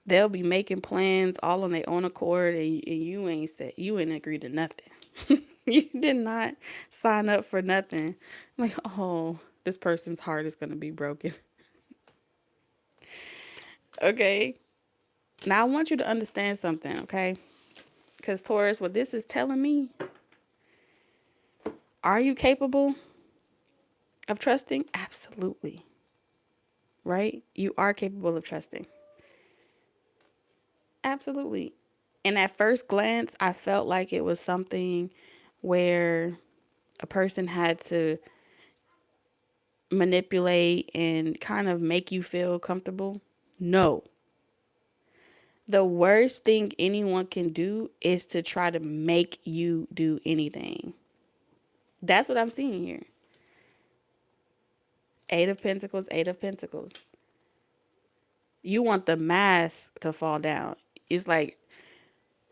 making plans all on their own accord, and you ain't agreed to nothing. You did not sign up for nothing. Like, oh, this person's heart is gonna be broken. Okay. Now I want you to understand something, okay? Because Taurus, what this is telling me, are you capable of trusting? Absolutely. Right? You are capable of trusting. Absolutely. And at first glance, I felt like it was something where a person had to manipulate and kind of make you feel comfortable. No. The worst thing anyone can do is to try to make you do anything. That's what I'm seeing here. Eight of Pentacles, Eight of Pentacles. You want the mask to fall down. It's like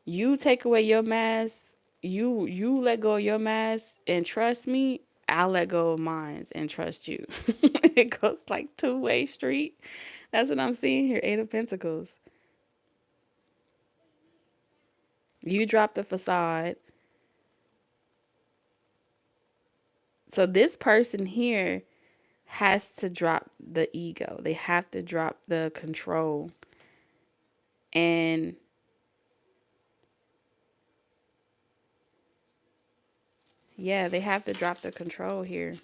you take away your mask, you let go of your mask and trust me, I'll let go of mine and trust you. It goes like two-way street. That's what I'm seeing here. Eight of Pentacles. You drop the facade. So this person here has to drop the ego. They have to drop the control. And yeah, they have to drop the control here.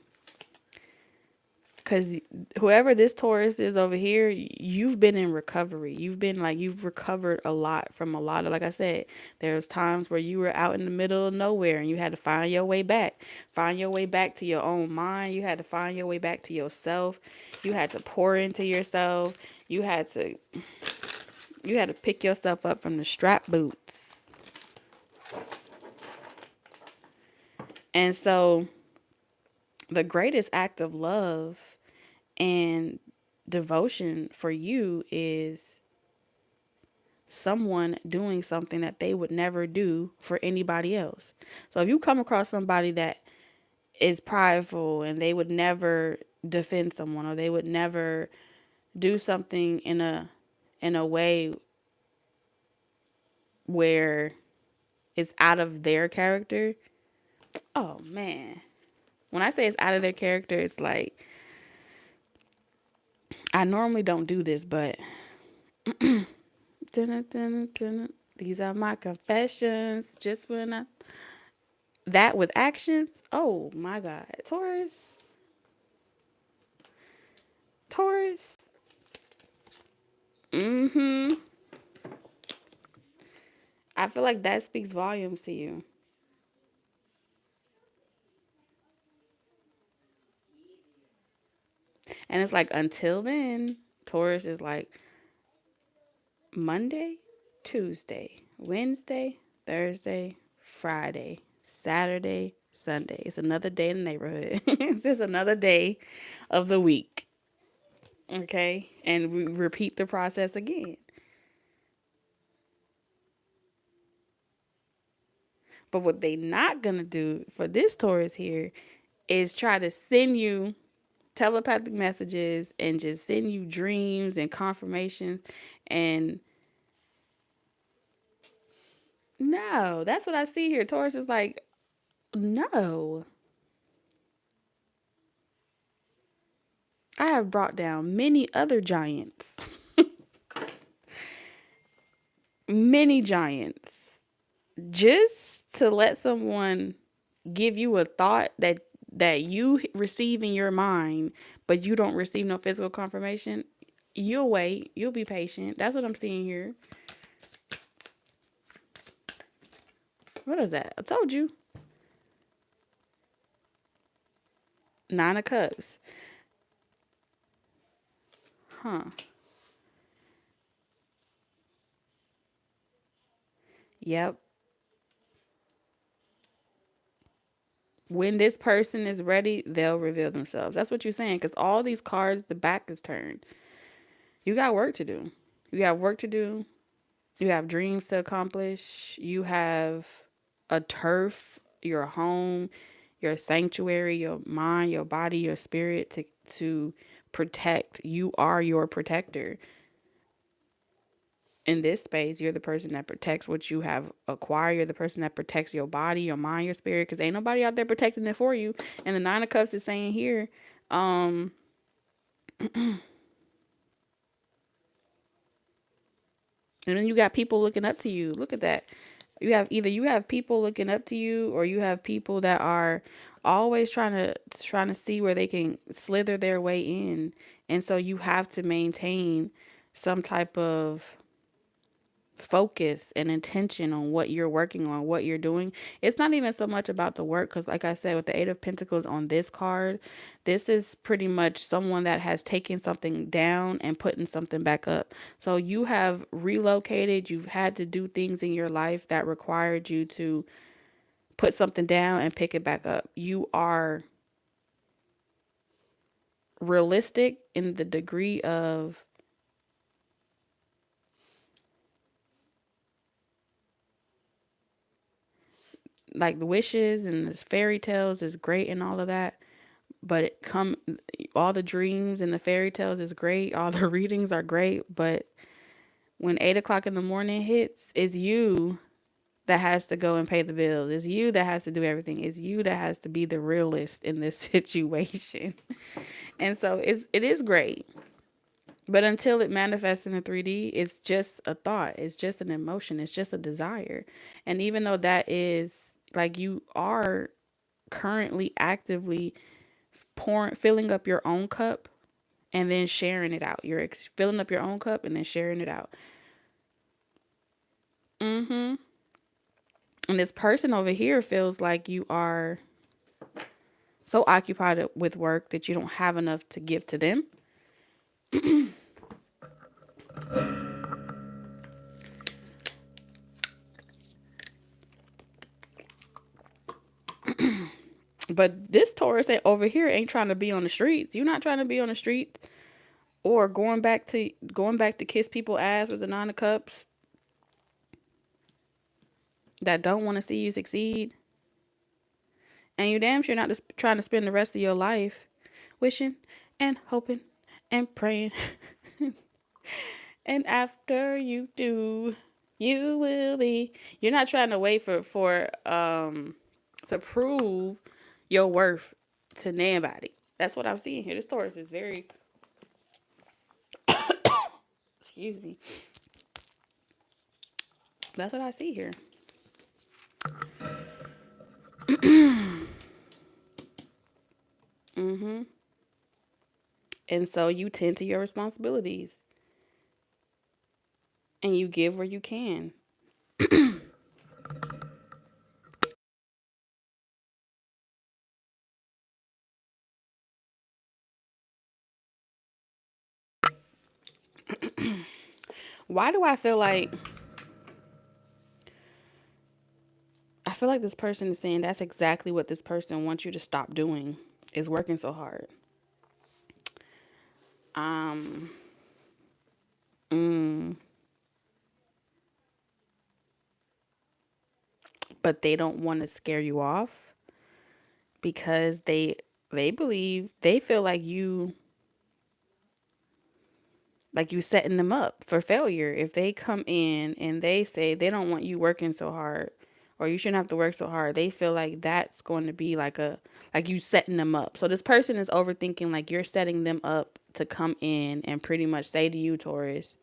Because whoever this Taurus is over here, you've been in recovery. You've recovered a lot from a lot of, like I said, there's times where you were out in the middle of nowhere and you had to find your way back. Find your way back to your own mind. You had to find your way back to yourself. You had to pour into yourself. You had to pick yourself up from the strap boots. And so the greatest act of love and devotion for you is someone doing something that they would never do for anybody else. So if you come across somebody that is prideful and they would never defend someone, or they would never do something in a way where it's out of their character. Oh man. When I say it's out of their character, it's like I normally don't do this, but these are my confessions. Just when I that with actions. Oh my God, Taurus, Taurus. Mm-hmm. I feel like that speaks volumes to you. And it's like until then, Taurus is like Monday, Tuesday, Wednesday, Thursday, Friday, Saturday, Sunday. It's another day in the neighborhood. It's just another day of the week. Okay. And we repeat the process again. But what they not gonna do for this Taurus here is try to send you telepathic messages and just send you dreams and confirmations. And no, that's what I see here. Taurus is like, no, I have brought down many other giants, many giants, just to let someone give you a thought that you receive in your mind, but you don't receive no physical confirmation. You'll wait. You'll be patient. That's what I'm seeing here. What is that? I told you. Nine of Cups. Huh. Yep. When this person is ready, they'll reveal themselves. That's what you're saying. Because all these cards, the back is turned. You got work to do. You have work to do. You have dreams to accomplish. You have a turf, your home, your sanctuary, your mind, your body, your spirit to protect. You are your protector. In this space, you're the person that protects what you have acquired. You're the person that protects your body, your mind, your spirit, because ain't nobody out there protecting it for you. And the Nine of Cups is saying here, um, and then you got people looking up to you. Look at that. You have people looking up to you, or you have people that are always trying to see where they can slither their way in. And so you have to maintain some type of focus and intention on what you're working on, what you're doing. It's not even so much about the work, because like I said, with the Eight of Pentacles on this card, this is pretty much someone that has taken something down and putting something back up. So you have relocated, you've had to do things in your life that required you to put something down and pick it back up. You are realistic in the degree of like the wishes and the fairy tales is great and all of that, but it come all the dreams and the fairy tales is great, all the readings are great, but when 8 o'clock in the morning hits, it's you that has to go and pay the bills. It's you that has to do everything. It's you that has to be the realist in this situation. And so it is great, but until it manifests in a 3D, it's just a thought, it's just an emotion, it's just a desire. And even though that is like, you are currently actively pouring, filling up your own cup and then sharing it out. You're filling up your own cup and then sharing it out. Mm-hmm. And this person over here feels like you are so occupied with work that you don't have enough to give to them. But this Taurus over here ain't trying to be on the streets. You're not trying to be on the streets or going back to kiss people ass with the Nine of Cups that don't want to see you succeed. And you damn sure not just trying to spend the rest of your life wishing and hoping and praying. And after you do, you will be. You're not trying to wait for to prove your worth to anybody. That's what I'm seeing here. This Taurus is very, excuse me. That's what I see here. Mhm. And so you tend to your responsibilities and you give where you can. Why do I feel like this person is saying that's exactly what this person wants you to stop doing is working so hard. Um mm, but they don't want to scare you off because they feel like you setting them up for failure. If they come in and they say they don't want you working so hard or you shouldn't have to work so hard, they feel like that's going to be like you setting them up. So this person is overthinking like you're setting them up to come in and pretty much say to you, Taurus,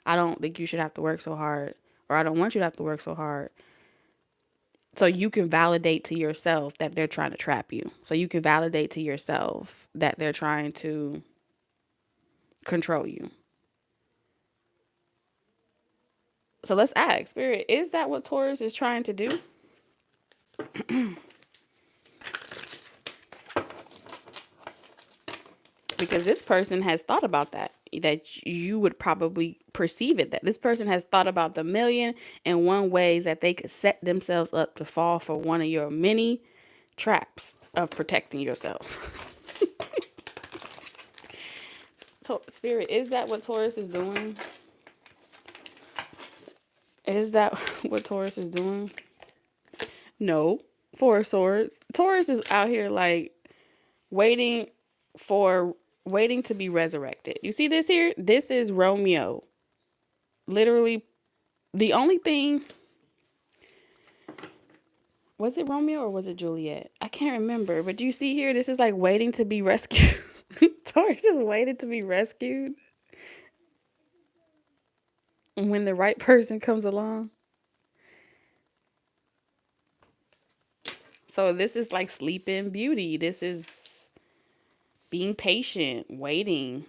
I don't think you should have to work so hard, or I don't want you to have to work so hard. So you can validate to yourself that they're trying to trap you. So you can validate to yourself that they're trying to control you. So let's ask, Spirit, is that what Taurus is trying to do? Because this person has thought about that you would probably perceive it, that this person has thought about the million and one ways that they could set themselves up to fall for one of your many traps of protecting yourself. So, Spirit, is that what Taurus is doing? Is that what Taurus is doing? No. Four of Swords. Taurus is out here like waiting for waiting to be resurrected. You see this here? This is Romeo. Literally, the only thing, was it Romeo or was it Juliet? I can't remember. But you see here, this is like waiting to be rescued. Taurus is waiting to be rescued when the right person comes along. So this is like Sleeping Beauty. This is being patient, waiting.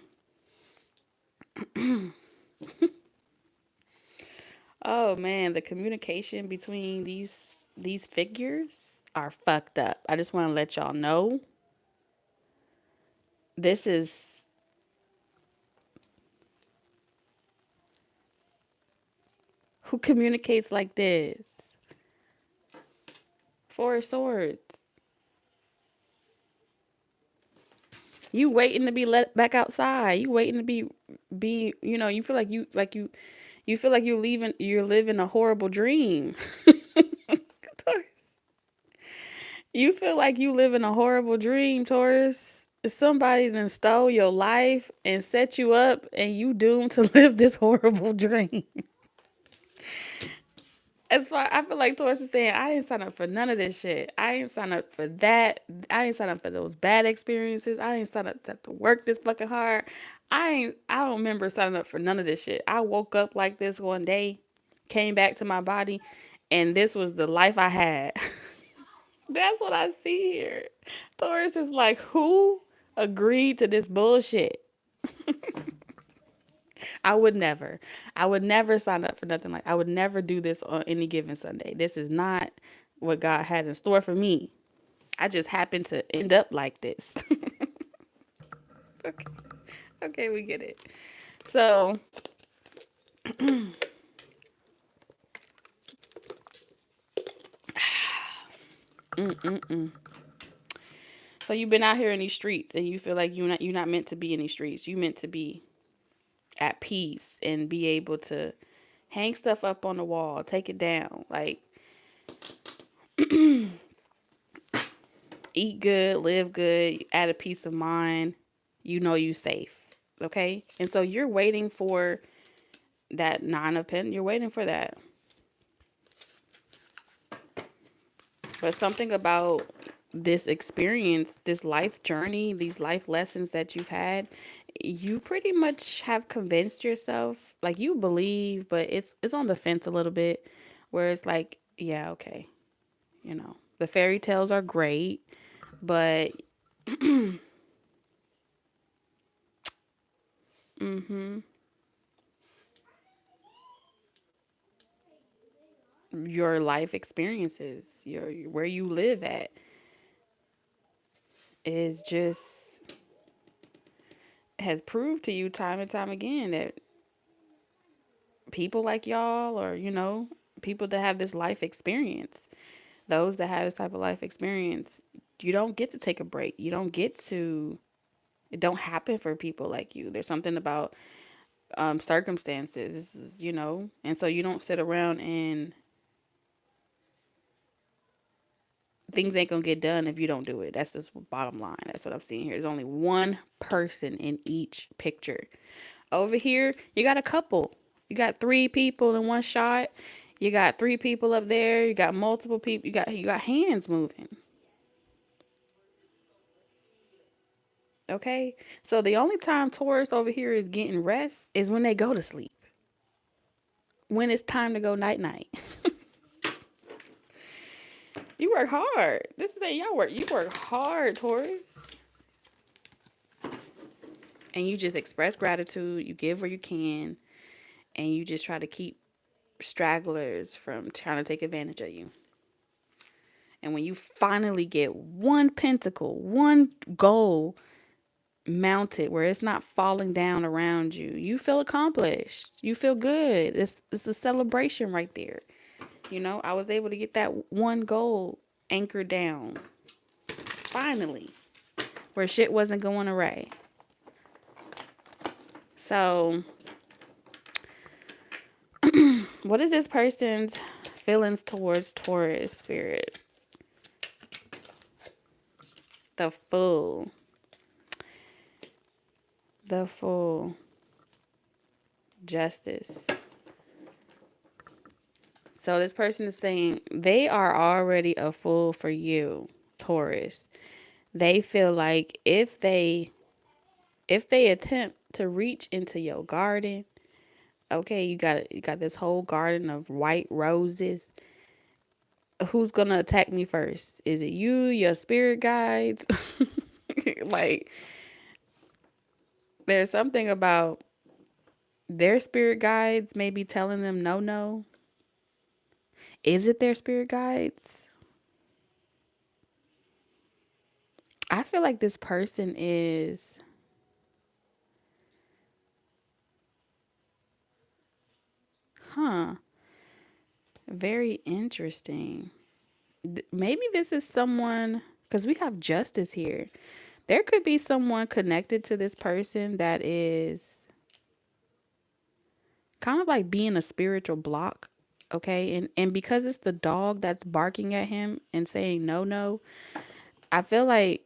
Oh man, the communication between these figures are fucked up. I just want to let y'all know. This is who communicates like this. Four of Swords. You waiting to be let back outside. You waiting to be you feel like you feel like you're living a horrible dream. Taurus. You feel like you live in a horrible dream, Taurus. Somebody done stole your life and set you up and you doomed to live this horrible dream. As far I feel like Taurus is saying, I didn't sign up for none of this shit. I didn't sign up for that. I didn't sign up for those bad experiences. I didn't sign up to have to work this fucking hard. I don't remember signing up for none of this shit. I woke up like this one day, came back to my body, and this was the life I had. That's what I see here. Taurus is like, who agreed to this bullshit? I would never. I would never sign up for nothing like I would never do this on any given Sunday. This is not what God had in store for me. I just happened to end up like this. Okay. Okay, we get it. So, mm-mm-mm. So you've been out here in these streets and you feel like you're not meant to be in these streets. You meant to be at peace and be able to hang stuff up on the wall, take it down, like eat good, live good, add a peace of mind. You know you safe. Okay? And so you're waiting for that 9 of Pentacles. You're waiting for that. But something about this experience, this life journey, these life lessons that you've had, you pretty much have convinced yourself, like you believe, but it's on the fence a little bit, where it's like, yeah, okay, the fairy tales are great, but hmm your life experiences, your where you live at, is just has proved to you time and time again that people like y'all, or people that have this life experience, those that have this type of life experience, you don't get to take a break. You don't get to, it don't happen for people like you. There's something about circumstances, and so you don't sit around and things ain't gonna get done if you don't do it. That's just bottom line. That's what I'm seeing here. There's only one person in each picture. Over here, you got a couple. You got 3 people in one shot. You got 3 people up there. You got multiple people. You got hands moving. Okay? So the only time Taurus over here is getting rest is when they go to sleep. When it's time to go night night. You work hard. This is a y'all work. You work hard, Taurus. And you just express gratitude. You give where you can. And you just try to keep stragglers from trying to take advantage of you. And when you finally get one pentacle, one goal mounted where it's not falling down around you, you feel accomplished. You feel good. It's a celebration right there. I was able to get that one goal anchored down. Finally. Where shit wasn't going awry. So, what is this person's feelings towards Taurus spirit? The Fool. The Fool. Justice. So this person is saying they are already a fool for you, Taurus. They feel like if they attempt to reach into your garden, okay, you got this whole garden of white roses. Who's gonna attack me first? Is it you, your spirit guides? Like, there's something about their spirit guides maybe telling them no, no. Is it their spirit guides? I feel like this person is, very interesting. Maybe this is someone, because we have justice here. There could be someone connected to this person that is kind of like being a spiritual block. Okay. And because it's the dog that's barking at him and saying no, no, I feel like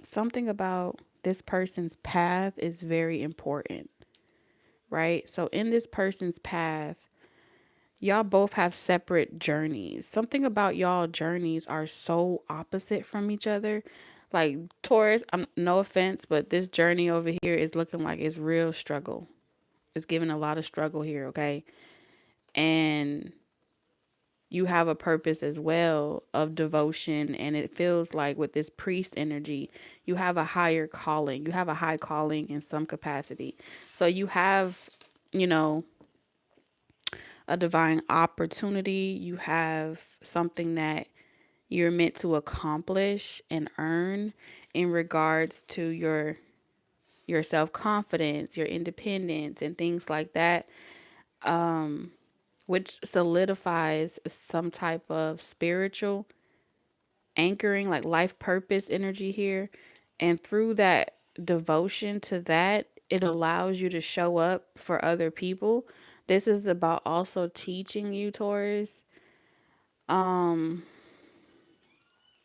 something about this person's path is very important, right? So in this person's path, y'all both have separate journeys. Something about y'all journeys are so opposite from each other. Like Taurus, I'm no offense, but this journey over here is looking like it's real struggle. It's giving a lot of struggle here, okay? And you have a purpose as well of devotion, and it feels like with this priest energy, you have a higher calling. You have a high calling in some capacity. So you have, you know, a divine opportunity. You have something that you're meant to accomplish and earn in regards to your self-confidence, your independence, and things like that. um, which solidifies some type of spiritual anchoring, like life purpose energy here. And through that devotion to that, it allows you to show up for other people. This is about also teaching you, Taurus, um,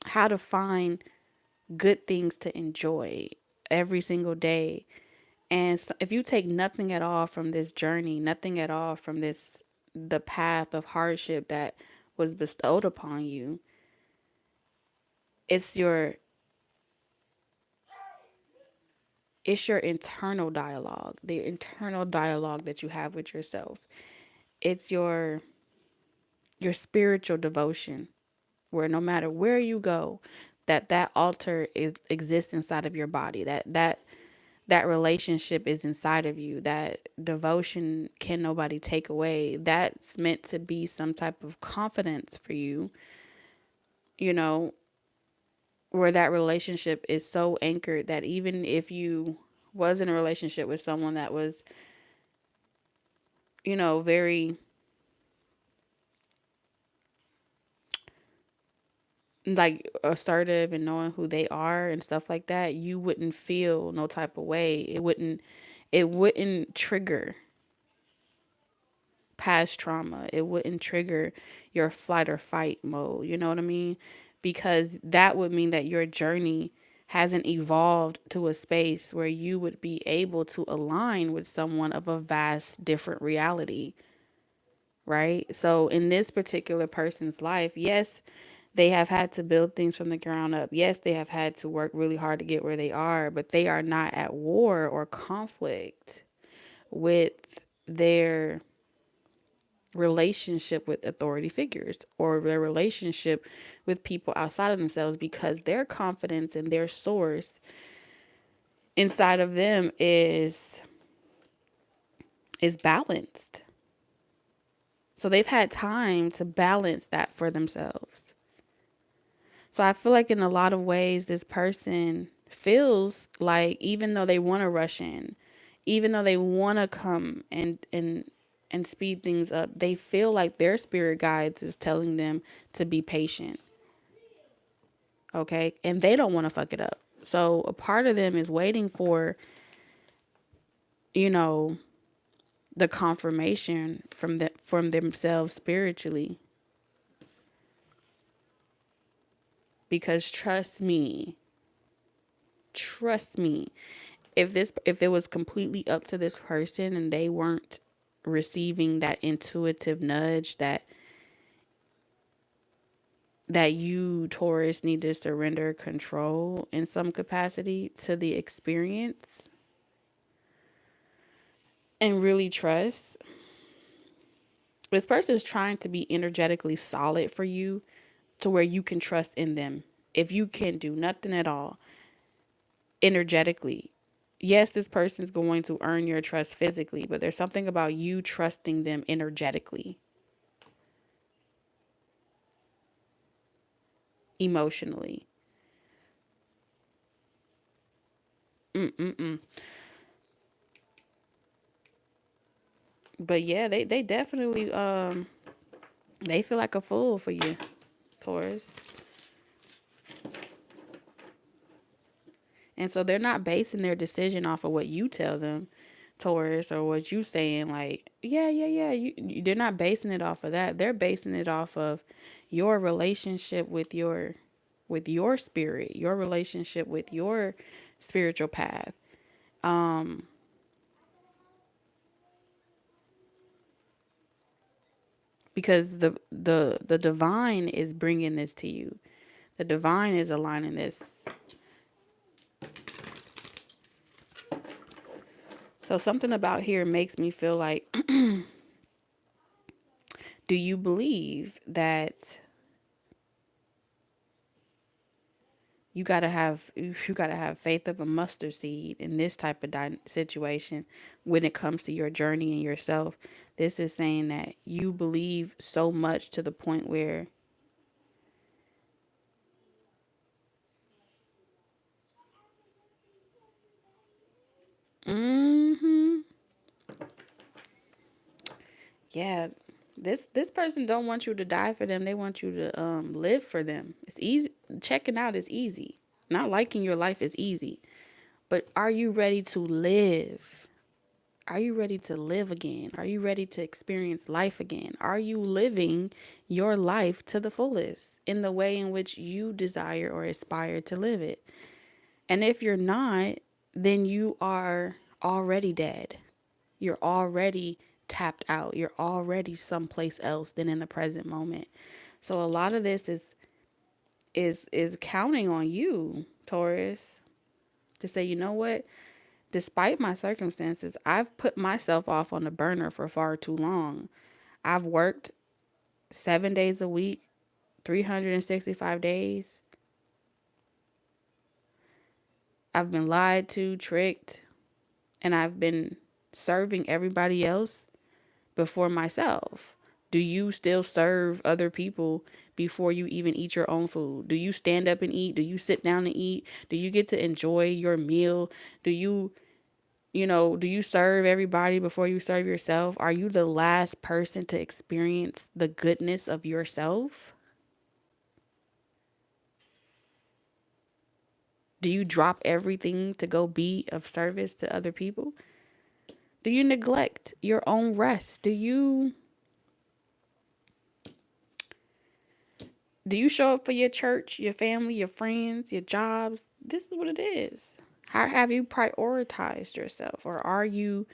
how to find good things to enjoy every single day. And so if you take nothing at all from this journey, nothing at all from this, the path of hardship that was bestowed upon you, it's your it's your internal dialogue, the internal dialogue that you have with yourself. It's your spiritual devotion, where no matter where you go, that altar is exists inside of your body. That relationship is inside of you. That devotion can nobody take away. That's meant to be some type of confidence for you, you know, where that relationship is so anchored that even if you was in a relationship with someone that was, very like assertive and knowing who they are and stuff like that, you wouldn't feel no type of way. It wouldn't trigger past trauma. It wouldn't trigger your flight or fight mode. You know what I mean? Because that would mean that your journey hasn't evolved to a space where you would be able to align with someone of a vast different reality, right? So in this particular person's life, yes, they have had to build things from the ground up. Yes, they have had to work really hard to get where they are, but they are not at war or conflict with their relationship with authority figures or their relationship with people outside of themselves, because their confidence and their source inside of them is balanced. So they've had time to balance that for themselves. So I feel like in a lot of ways this person feels like, even though they want to rush in, even though they want to come and speed things up, they feel like their spirit guides is telling them to be patient. Okay? And they don't want to fuck it up. So a part of them is waiting for, you know, the confirmation from themselves spiritually. Because trust me, if it was completely up to this person and they weren't receiving that intuitive nudge that you, Taurus, need to surrender control in some capacity to the experience and really trust. This person is trying to be energetically solid for you to where you can trust in them. If you can do nothing at all energetically, yes, this person's going to earn your trust physically, but there's something about you trusting them energetically, emotionally. Mm-mm-mm. But yeah, they definitely they feel like a fool for you, Taurus. And so they're not basing their decision off of what you tell them, Taurus, or what you saying like, yeah, yeah, yeah. They're not basing it off of that. They're basing it off of your relationship with your spirit, your relationship with your spiritual path. Um because the divine is bringing this to you. The divine is aligning this. So something about here makes me feel like, do you believe that you gotta have faith of a mustard seed in this type of situation when it comes to your journey and yourself? This is saying that you believe so much to the point where hmm Yeah, this person don't want you to die for them. They want you to live for them. It's easy. Checking out is easy. Not liking your life is easy. But are you ready to live? Are you ready to live again? Are you ready to experience life again? Are you living your life to the fullest in the way in which you desire or aspire to live it? And if you're not, then you are already dead. You're already tapped out. You're already someplace else than in the present moment. So a lot of this is counting on you, Taurus, to say, you know what? Despite my circumstances, I've put myself off on the burner for far too long. I've worked 7 days a week, 365 days. I've been lied to, tricked, and I've been serving everybody else before myself. Do you still serve other people before you even eat your own food? Do you stand up and eat? Do you sit down and eat? Do you get to enjoy your meal? Do do you serve everybody before you serve yourself? Are you the last person to experience the goodness of yourself? Do you drop everything to go be of service to other people? Do you neglect your own rest? Do you show up for your church, your family, your friends, your jobs? This is what it is. How have you prioritized yourself? Or are you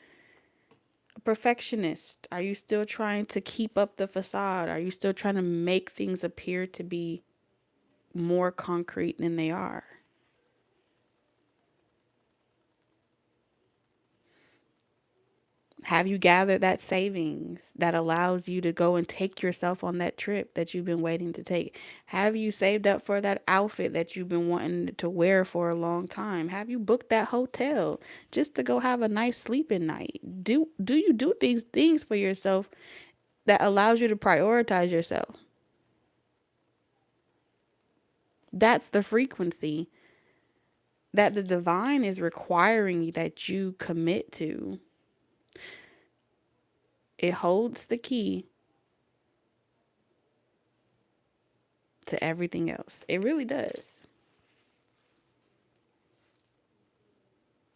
a perfectionist? Are you still trying to keep up the facade? Are you still trying to make things appear to be more concrete than they are? Have you gathered that savings that allows you to go and take yourself on that trip that you've been waiting to take? Have you saved up for that outfit that you've been wanting to wear for a long time? Have you booked that hotel just to go have a nice sleeping night? Do you do these things for yourself that allows you to prioritize yourself? That's the frequency that the divine is requiring that you commit to. It holds the key to everything else. It really does.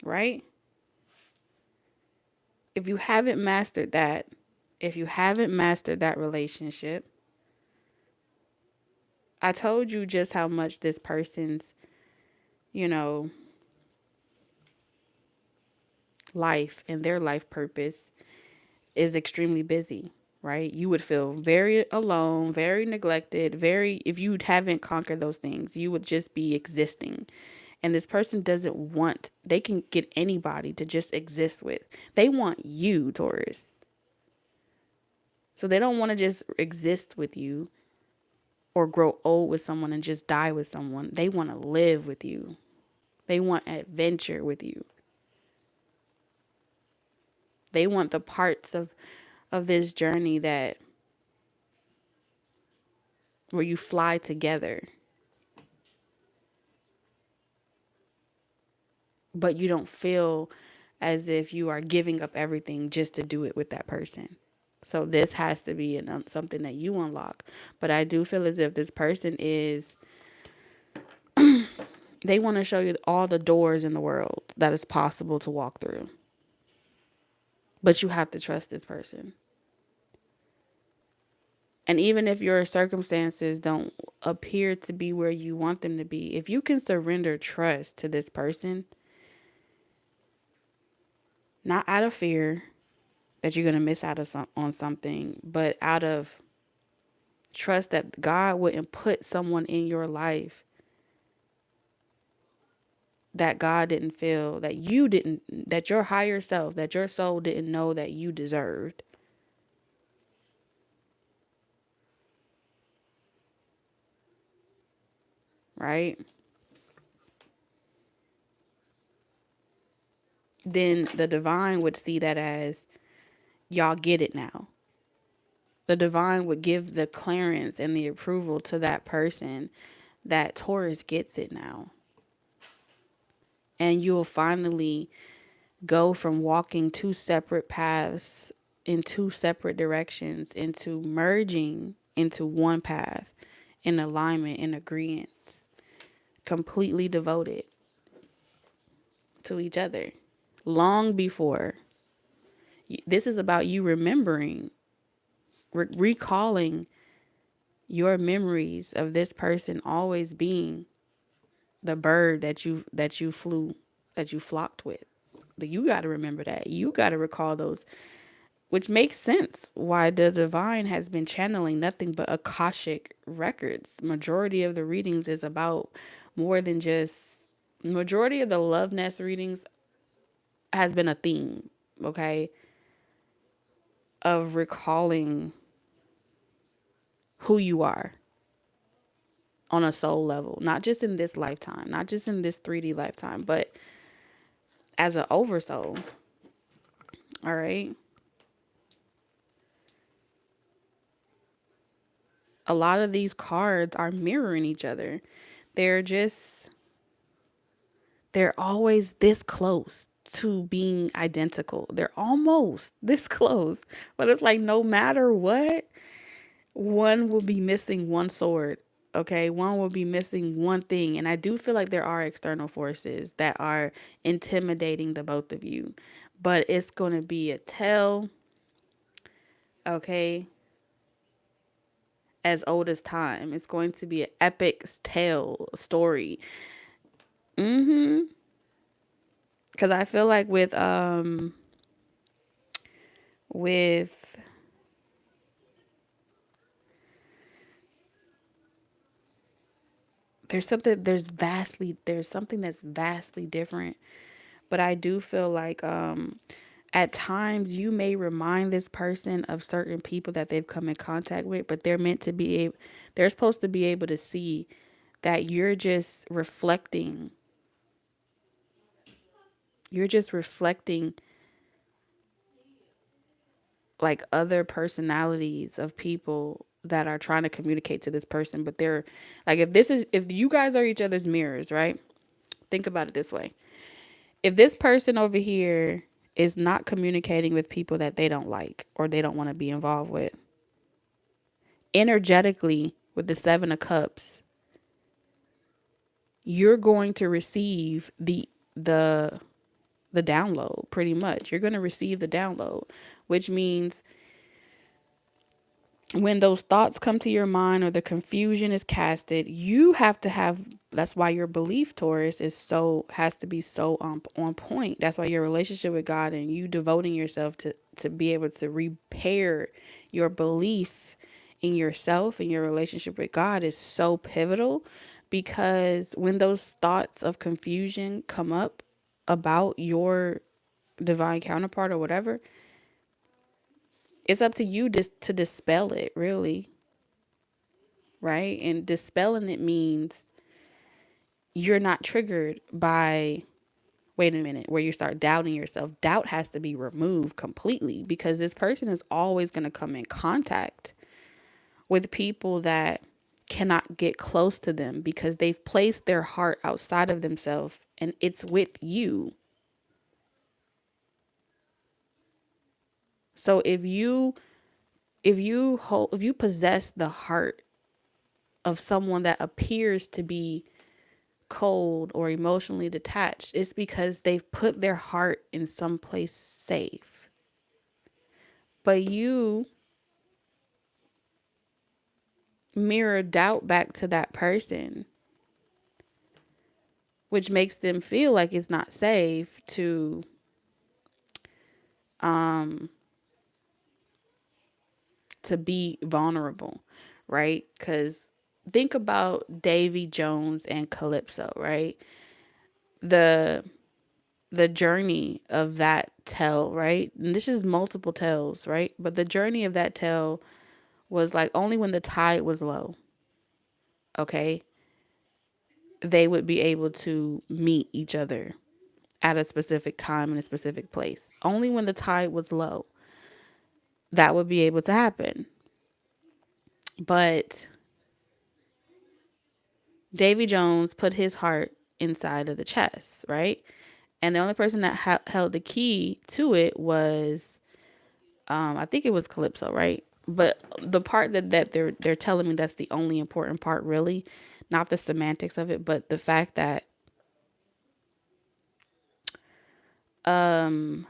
Right? If you haven't mastered that, if you haven't mastered that relationship, I told you just how much this person's, you know, life and their life purpose is extremely busy, right? You would feel very alone, very neglected, if you haven't conquered those things, you would just be existing. And this person doesn't want, they can get anybody to just exist with. They want you, Taurus. So they don't want to just exist with you or grow old with someone and just die with someone. They want to live with you. They want adventure with you. They want the parts of this journey that where you fly together, but you don't feel as if you are giving up everything just to do it with that person. So this has to be something that you unlock. But I do feel as if this person is, they want to show you all the doors in the world that is possible to walk through. But you have to trust this person. And even if your circumstances don't appear to be where you want them to be, if you can surrender trust to this person, not out of fear that you're going to miss out on something, but out of trust that God wouldn't put someone in your life that God didn't feel, that you didn't, that your higher self, that your soul didn't know that you deserved. Right? Then the divine would see that as, y'all get it now. The divine would give the clearance and the approval to that person that Taurus gets it now. And you'll finally go from walking two separate paths in two separate directions into merging into one path in alignment and agreement, completely devoted to each other. Long before, this is about you remembering, recalling your memories of this person always being the bird that you flew, that you flocked with. You got to remember that. You got to recall those, which makes sense why the divine has been channeling nothing but Akashic records. Majority of the readings is about more than just, majority of the love nest readings has been a theme, okay, of recalling who you are on a soul level, not just in this lifetime, not just in this 3D lifetime, but as an oversoul. All right. A lot of these cards are mirroring each other. They're just, they're always this close to being identical. They're almost this close, but it's like no matter what, one will be missing one sword. Okay, one will be missing one thing. And I do feel like there are external forces that are intimidating the both of you, but it's going to be a tell, okay, as old as time. It's going to be an epic tale story. Mm-hmm. Because I feel like with there's something that's vastly different. But I do feel like at times you may remind this person of certain people that they've come in contact with, but they're supposed to be able to see that you're just reflecting like other personalities of people that are trying to communicate to this person. But they're like, if you guys are each other's mirrors, right? Think about it this way. If this person over here is not communicating with people that they don't like or they don't want to be involved with, energetically with the 7 of Cups, you're going to receive the the download. Pretty much you're going to receive the download, which means when those thoughts come to your mind or the confusion is casted, you have to have, that's why your belief, Taurus, has to be so on point. That's why your relationship with God and you devoting yourself to be able to repair your belief in yourself and your relationship with God is so pivotal, because when those thoughts of confusion come up about your divine counterpart or whatever, it's up to you to dispel it, really, right? And dispelling it means you're not triggered by, wait a minute, where you start doubting yourself. Doubt has to be removed completely, because this person is always going to come in contact with people that cannot get close to them because they've placed their heart outside of themselves and it's with you. So if you possess the heart of someone that appears to be cold or emotionally detached, it's because they've put their heart in some place safe. But you mirror doubt back to that person, which makes them feel like it's not safe um to be vulnerable, right? Because think about Davy Jones and Calypso, right? The the journey of that tale, right? And this is multiple tales, right? But the journey of that tale was like only when the tide was low, okay, they would be able to meet each other at a specific time in a specific place. Only when the tide was low, that would be able to happen. But Davy Jones put his heart inside of the chest, right? And the only person that held the key to it was I think it was Calypso, right? But the part that they're telling me that's the only important part, really, not the semantics of it, but the fact that um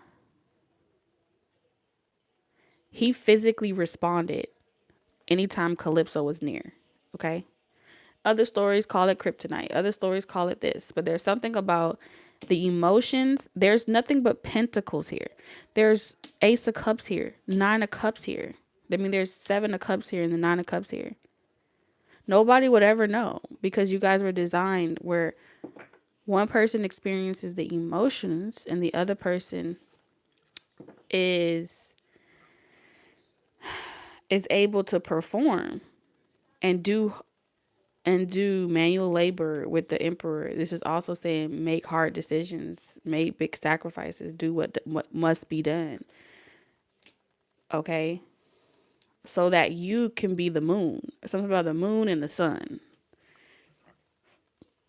he physically responded anytime Calypso was near. Okay. Other stories call it kryptonite. Other stories call it this. But there's something about the emotions. There's nothing but pentacles here. There's Ace of Cups here. Nine of Cups here. I mean, there's Seven of Cups here and the Nine of Cups here. Nobody would ever know because you guys were designed where one person experiences the emotions and the other person is is able to perform and do manual labor with the emperor. This is also saying make hard decisions, make big sacrifices, do what must be done. Okay? So that you can be the moon. Something about the moon and the sun.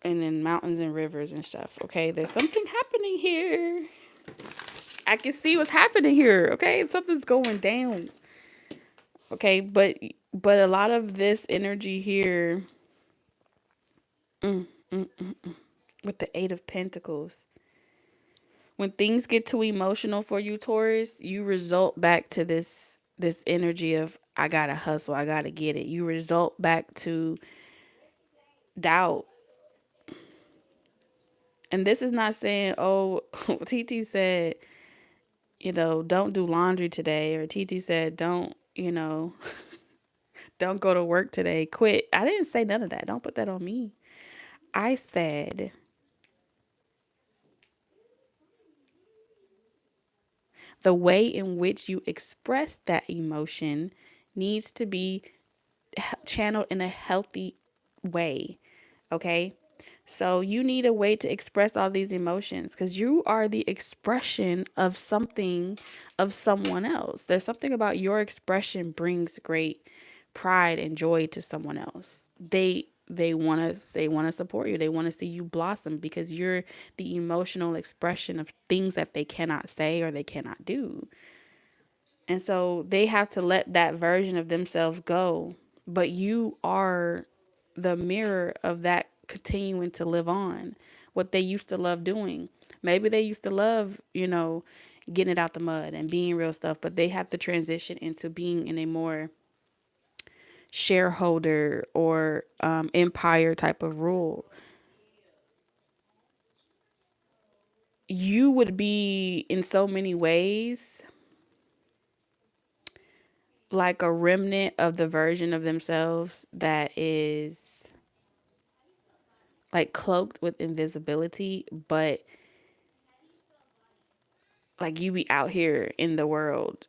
And then mountains and rivers and stuff. Okay? There's something happening here. I can see what's happening here. Okay? Something's going down. Okay, but a lot of this energy here mm, mm, mm, with the Eight of Pentacles. When things get too emotional for you, Taurus, you result back to this energy of I gotta hustle, I gotta get it. You result back to doubt. And this is not saying, oh, TT said, don't do laundry today, or TT said, don't, don't go to work today, quit. I didn't say none of that. Don't put that on me. I said the way in which you express that emotion needs to be channeled in a healthy way. Okay. So you need a way to express all these emotions because you are the expression of something, of someone else. There's something about your expression brings great pride and joy to someone else. They want to support you. They want to see you blossom because you're the emotional expression of things that they cannot say or they cannot do. And so they have to let that version of themselves go. But you are the mirror of that continuing to live on. What they used to love doing. Maybe they used to love, getting it out the mud and being real stuff, but they have to transition into being in a more shareholder or empire type of rule. You would be in so many ways like a remnant of the version of themselves that is like cloaked with invisibility, but like you be out here in the world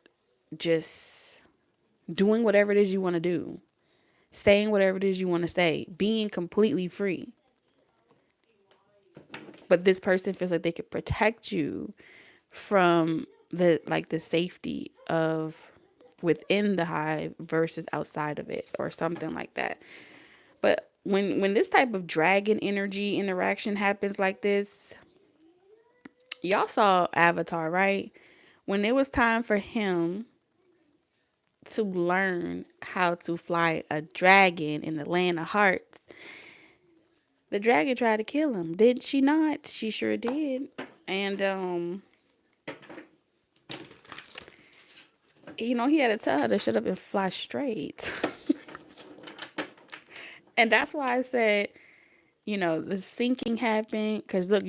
just doing whatever it is you want to do, saying whatever it is you want to say, being completely free. But this person feels like they could protect you from the safety of within the hive versus outside of it or something like that. But when this type of dragon energy interaction happens like this, y'all saw Avatar, right? When it was time for him to learn how to fly a dragon in the land of hearts, the dragon tried to kill him. Did she not? She sure did. And he had to tell her to shut up and fly straight. And that's why I said, the sinking happened. Because look,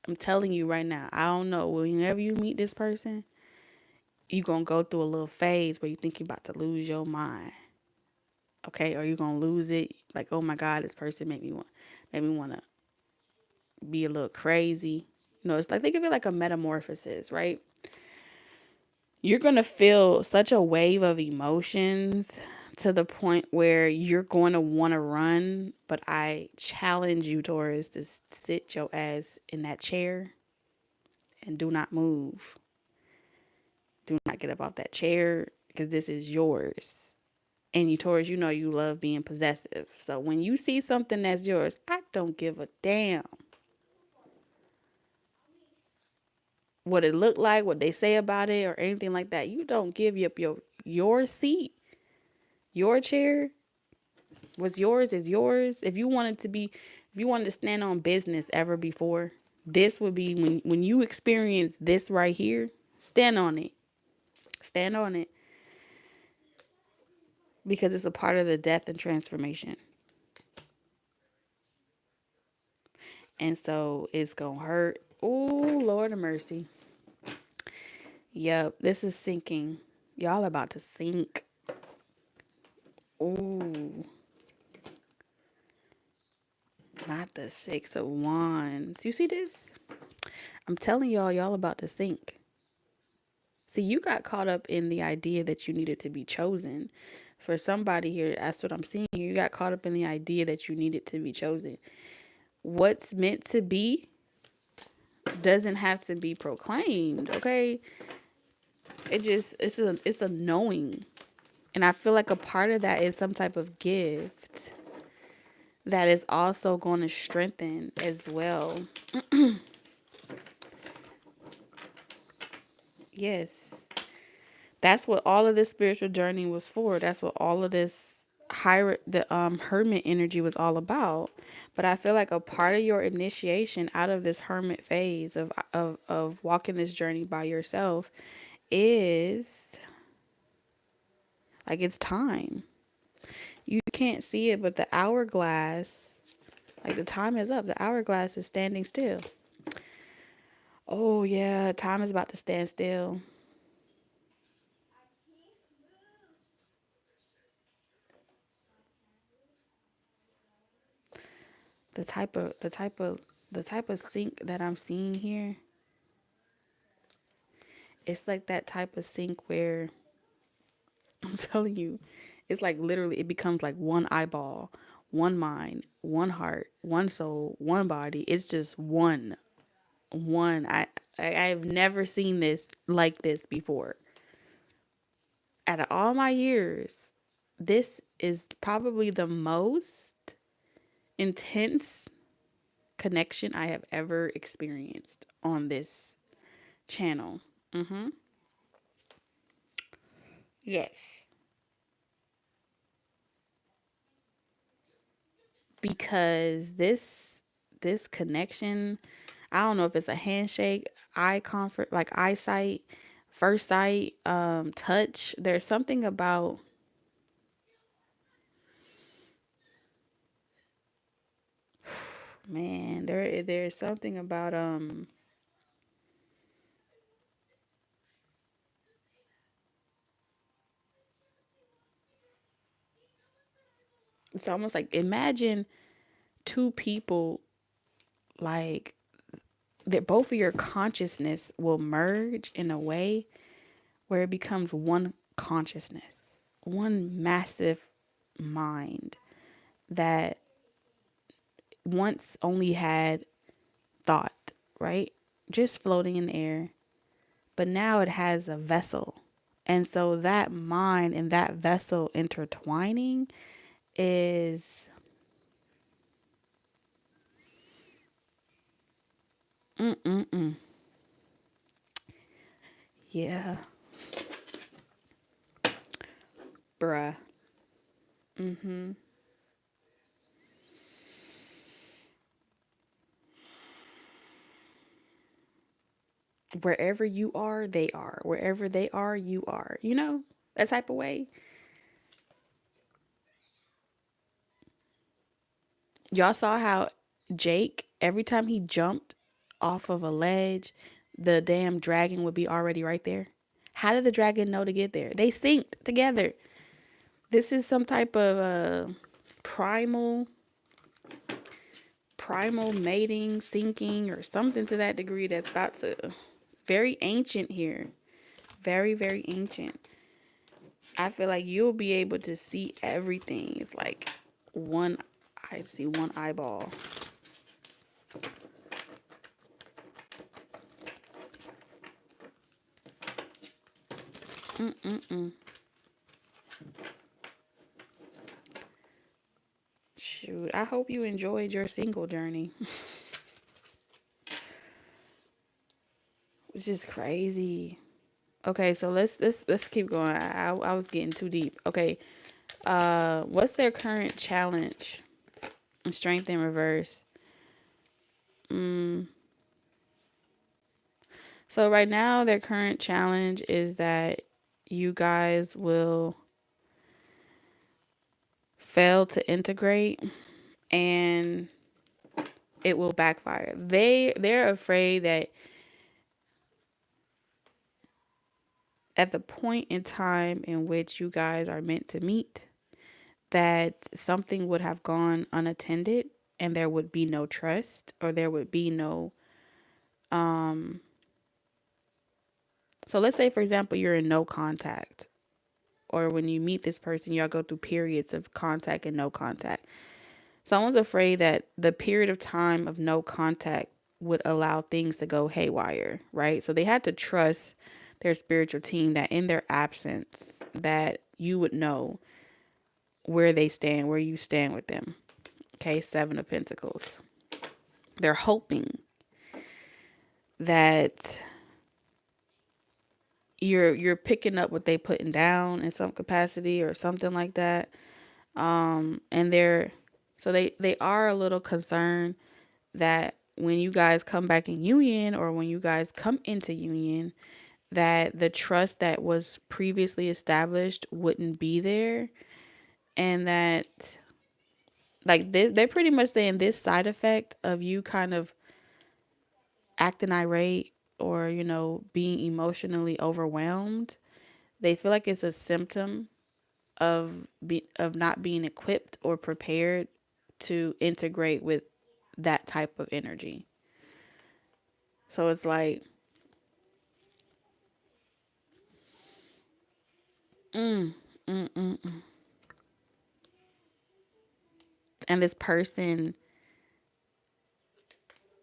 I'm telling you right now, I don't know. Whenever you meet this person, you going to go through a little phase where you think you're about to lose your mind. Okay? Or you're going to lose it. Like, oh my God, this person made me want to be a little crazy. It's like, think of it like a metamorphosis, right? You're going to feel such a wave of emotions to the point where you're going to want to run. But I challenge you, Taurus, to sit your ass in that chair and do not move. Do not get up off that chair because this is yours. And you, Taurus, you love being possessive. So when you see something that's yours, I don't give a damn. what it looked like, what they say about it, or anything like that. You don't give up your seat, your chair. What's yours is yours. If you wanted to be, if you wanted to stand on business ever before, this would be when you experience this right here. Stand on it. Stand on it because it's a part of the death and transformation. And so it's gonna hurt. Oh, Lord of mercy. Yep, this is sinking. Y'all about to sink. Ooh, not the Six of Wands. You see this? I'm telling y'all about to sink. See, you got caught up in the idea that you needed to be chosen. For somebody here, that's what I'm seeing here. You got caught up in the idea that you needed to be chosen. What's meant to be doesn't have to be proclaimed, okay? It's a knowing. And I feel like a part of that is some type of gift that is also going to strengthen as well. Yes. That's what all of this spiritual journey was for. That's what all of this hermit energy was all about. But I feel like a part of your initiation out of this hermit phase of walking this journey by yourself is like it's time. You can't see it, but the hourglass, like the time is up. The hourglass is standing still. Oh yeah, time is about to stand still. The type of sync that I'm seeing here, it's like that type of sync where I'm telling you, it's like literally it becomes like one eyeball, one mind, one heart, one soul, one body. It's just one. I've never seen this like this before. Out of all my years, this is probably the most intense connection I have ever experienced on this channel. Mm-hmm. Yes. Because this connection, I don't know if it's a handshake, eye comfort, like eyesight, first sight, touch. There's something about, man, there's something about it's almost like imagine two people like that both of your consciousness will merge in a way where it becomes one consciousness, one massive mind that once only had thought, right? Just floating in the air. But now it has a vessel. And so that mind and that vessel intertwining is mm-mm-mm. Yeah, bruh. Mm-hmm. Wherever you are, they are. Wherever they are, you are. You know, that type of way. Y'all saw how Jake, every time he jumped off of a ledge, the damn dragon would be already right there. How did the dragon know to get there? They synced together. This is some type of primal primal mating, syncing, or something to that degree that's about to. It's very ancient here. Very, very ancient. I feel like you'll be able to see everything. It's like one, I see one eyeball. Mm-mm-mm. Shoot, I hope you enjoyed your single journey. Which is crazy. Okay, so let's keep going. I was getting too deep. Okay. What's their current challenge? Strength in reverse. Mm. So right now their current challenge is that you guys will fail to integrate and it will backfire. They're afraid that at the point in time in which you guys are meant to meet, that something would have gone unattended and there would be no trust, or there would be no um so let's say for example you're in no contact, or when you meet this person y'all go through periods of contact and no contact. Someone's afraid that the period of time of no contact would allow things to go haywire, right? So they had to trust their spiritual team that in their absence that you would know where they stand, where you stand with them. Okay, 7 of Pentacles. They're hoping that you're picking up what they putting down in some capacity or something like that. And they are a little concerned that when you guys come back in union, or when you guys come into union, that the trust that was previously established wouldn't be there, and that like they're pretty much saying this side effect of you kind of acting irate, or being emotionally overwhelmed, they feel like it's a symptom of not being equipped or prepared to integrate with that type of energy. So it's like, mm, mm, mm, mm. And this person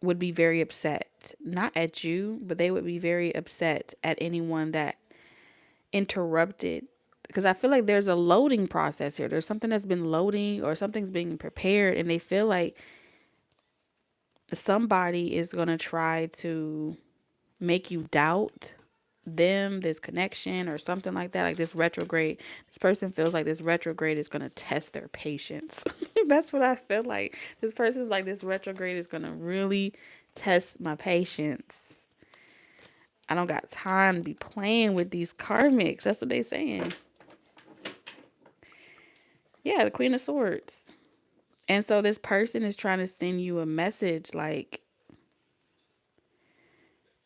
would be very upset, not at you, but they would be very upset at anyone that interrupted. Because I feel like there's a loading process here. There's something that's been loading, or something's being prepared, and they feel like somebody is going to try to make you doubt them, this connection, or something like that. Like this retrograde, this person feels like this retrograde is going to test their patience. That's what I feel like. This person's like, this retrograde is going to really test my patience. I don't got time to be playing with these karmics. That's what they saying. Yeah, the Queen of Swords. And so this person is trying to send you a message like,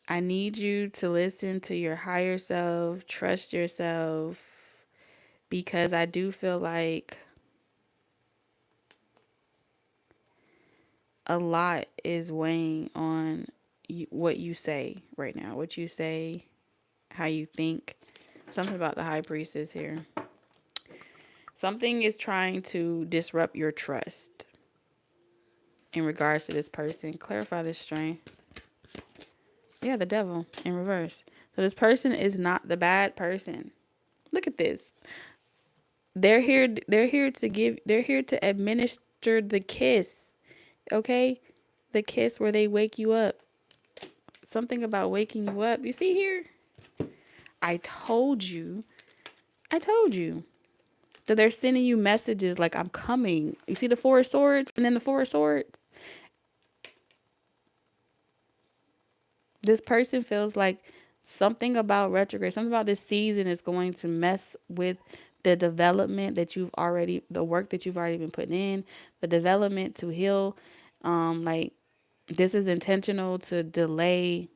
I need you to listen to your higher self, trust yourself, because I do feel like a lot is weighing on what you say right now, what you say, how you think. Something about the High Priestess here. Something is trying to disrupt your trust in regards to this person. Clarify this strain. Yeah, the Devil in reverse. So this person is not the bad person. Look at this. They're here. They're here to administer the kiss. Okay, the kiss where they wake you up. Something about waking you up. You see here? I told you. I told you. So they're sending you messages like, I'm coming. You see the Four of Swords, and then the Four of Swords. This person feels like something about retrograde, something about this season is going to mess with the development that the work that you've already been putting in, the development to heal. Like this is intentional to delay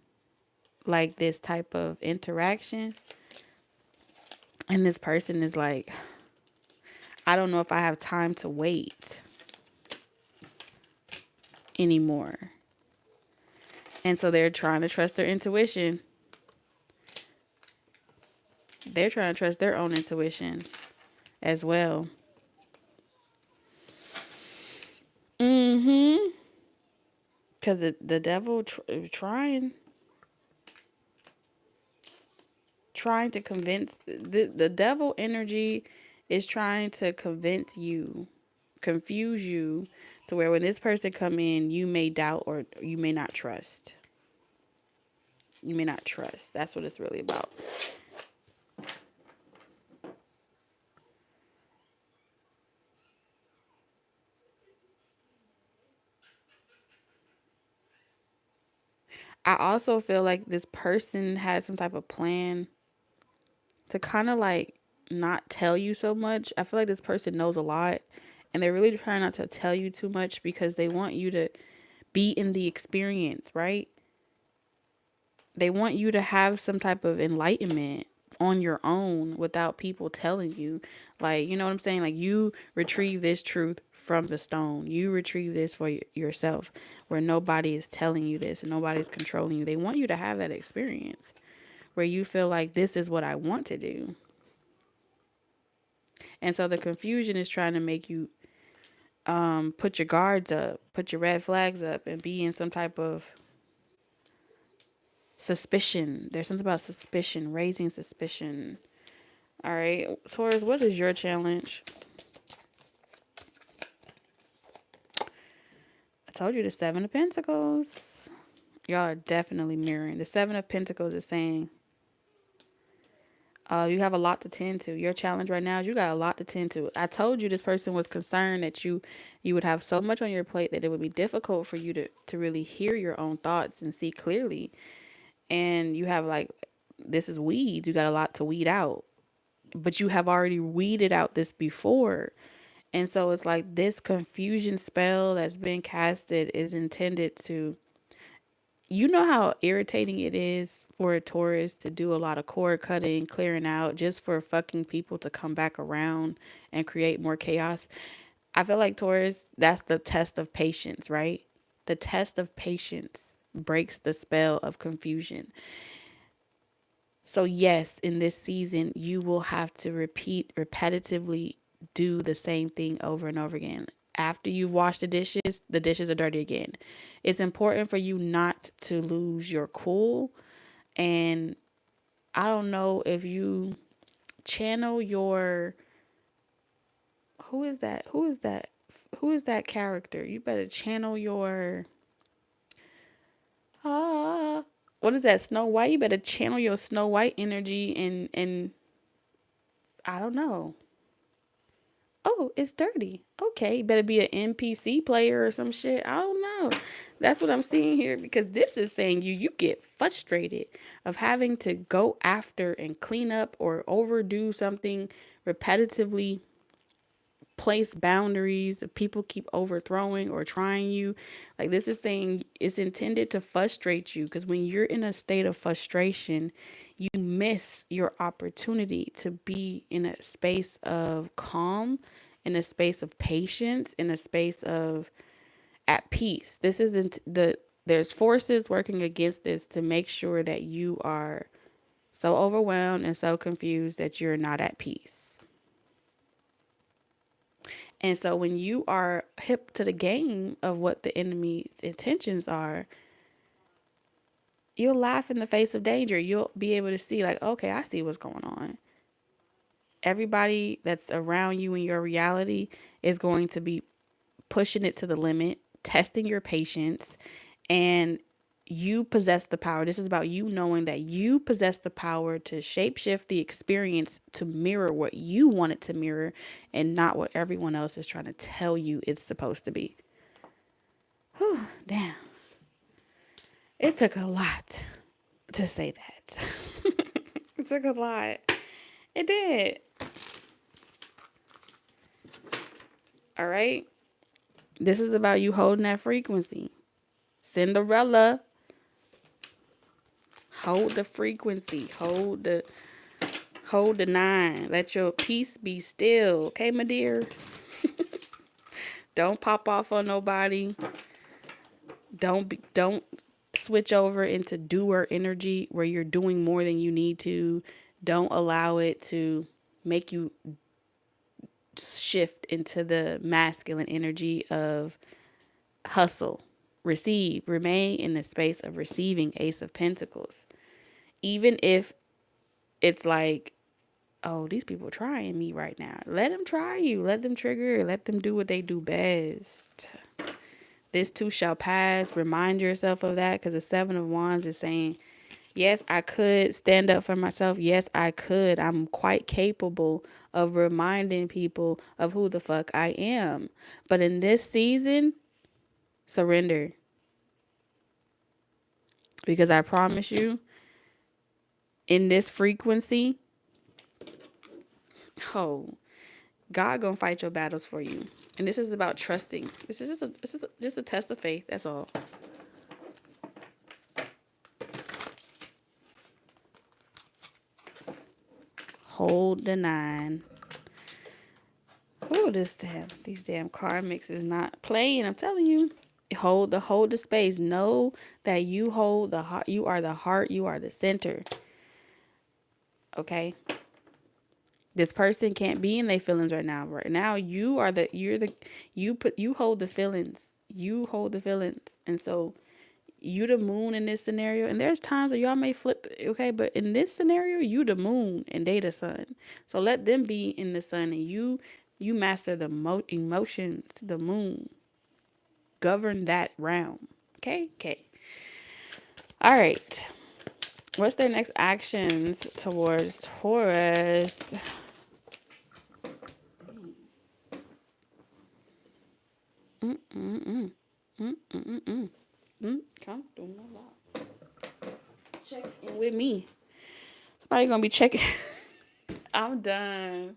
like this type of interaction. And this person is like, I don't know if I have time to wait anymore. And so they're trying to trust their intuition. They're trying to trust their own intuition as well. Mm-hmm. Because the devil trying to convince, the devil energy is trying to convince you, confuse you, to where when this person come in, you may doubt or you may not trust. You may not trust. That's what it's really about. I also feel like this person had some type of plan to kind of like not tell you so much. I feel like this person knows a lot and they're really trying not to tell you too much because they want you to be in the experience, right? They want you to have some type of enlightenment on your own without people telling you. Like, you know what I'm saying? Like, you retrieve this truth from the stone. You retrieve this for yourself, where nobody is telling you this and nobody's controlling you. They want you to have that experience where you feel like this is what I want to do. And so the confusion is trying to make you put your guards up, put your red flags up, and be in some type of suspicion. There's something about suspicion, raising suspicion. All right, Taurus, what is your challenge? I told you the Seven of Pentacles. Y'all are definitely mirroring. The Seven of Pentacles is saying you have a lot to tend to. Your challenge right now is you got a lot to tend to. I told you this person was concerned that you would have so much on your plate that it would be difficult for you to really hear your own thoughts and see clearly. And you have like, this is weeds. You got a lot to weed out. But you have already weeded out this before. And so it's like this confusion spell that's been casted is intended to, you know how irritating it is for a Taurus to do a lot of cord cutting, clearing out, just for fucking people to come back around and create more chaos. I feel like Taurus, that's the test of patience, right? The test of patience breaks the spell of confusion. So yes, in this season, you will have to repeat repetitively, do the same thing over and over again. After you've washed the dishes are dirty again. It's important for you not to lose your cool. And I don't know if you channel your, who is that? Who is that? Who is that character? You better channel your, ah, what is that? Snow White? You better channel your Snow White energy and I don't know. Oh, it's dirty. Okay, better be an NPC player or some shit. I don't know. That's what I'm seeing here because this is saying you get frustrated of having to go after and clean up or overdo something repetitively, place boundaries, if people keep overthrowing or trying you. Like this is saying it's intended to frustrate you because when you're in a state of frustration, you miss your opportunity to be in a space of calm, in a space of patience, in a space of at peace. This isn't there's forces working against this to make sure that you are so overwhelmed and so confused that you're not at peace. And so when you are hip to the game of what the enemy's intentions are, you'll laugh in the face of danger. You'll be able to see like, okay, I see what's going on. Everybody that's around you in your reality is going to be pushing it to the limit, testing your patience, and you possess the power. This is about you knowing that you possess the power to shapeshift the experience to mirror what you want it to mirror and not what everyone else is trying to tell you it's supposed to be. Whew, damn. It took a lot to say that. It took a lot. It did. All right. This is about you holding that frequency. Cinderella, hold the frequency. Hold the nine. Let your peace be still. Okay, my dear? Don't pop off on nobody. Don't switch over into doer energy where you're doing more than you need to. Don't allow it to make you shift into the masculine energy of hustle. Receive. Remain in the space of receiving, Ace of Pentacles. Even if it's like, oh, these people are trying me right now. Let them try you. Let them trigger. Let them do what they do best. This too shall pass. Remind yourself of that because the Seven of Wands is saying Yes, I could stand up for myself. Yes, I could. I'm quite capable of reminding people of who the fuck I am. But in this season, surrender. Because I promise you, in this frequency, oh, God gonna fight your battles for you. And this is about trusting. This is a test of faith. That's all. Hold the 9. Oh, these damn karmics is not playing. I'm telling you. Hold the space. Know that you hold the heart. You are the heart. You are the center. Okay. This person can't be in their feelings right now. Right now, you hold the feelings. You hold the feelings. And so you the moon in this scenario. And there's times that y'all may flip, okay, but in this scenario, you the moon and they the sun. So let them be in the sun, and you master the emotions, the moon. Govern that realm. Okay? Okay. All right. What's their next actions towards Taurus? Mm-mm-mm. Mm-mm-mm. Come through my life. Check in with me. Somebody gonna be checking. I'm done.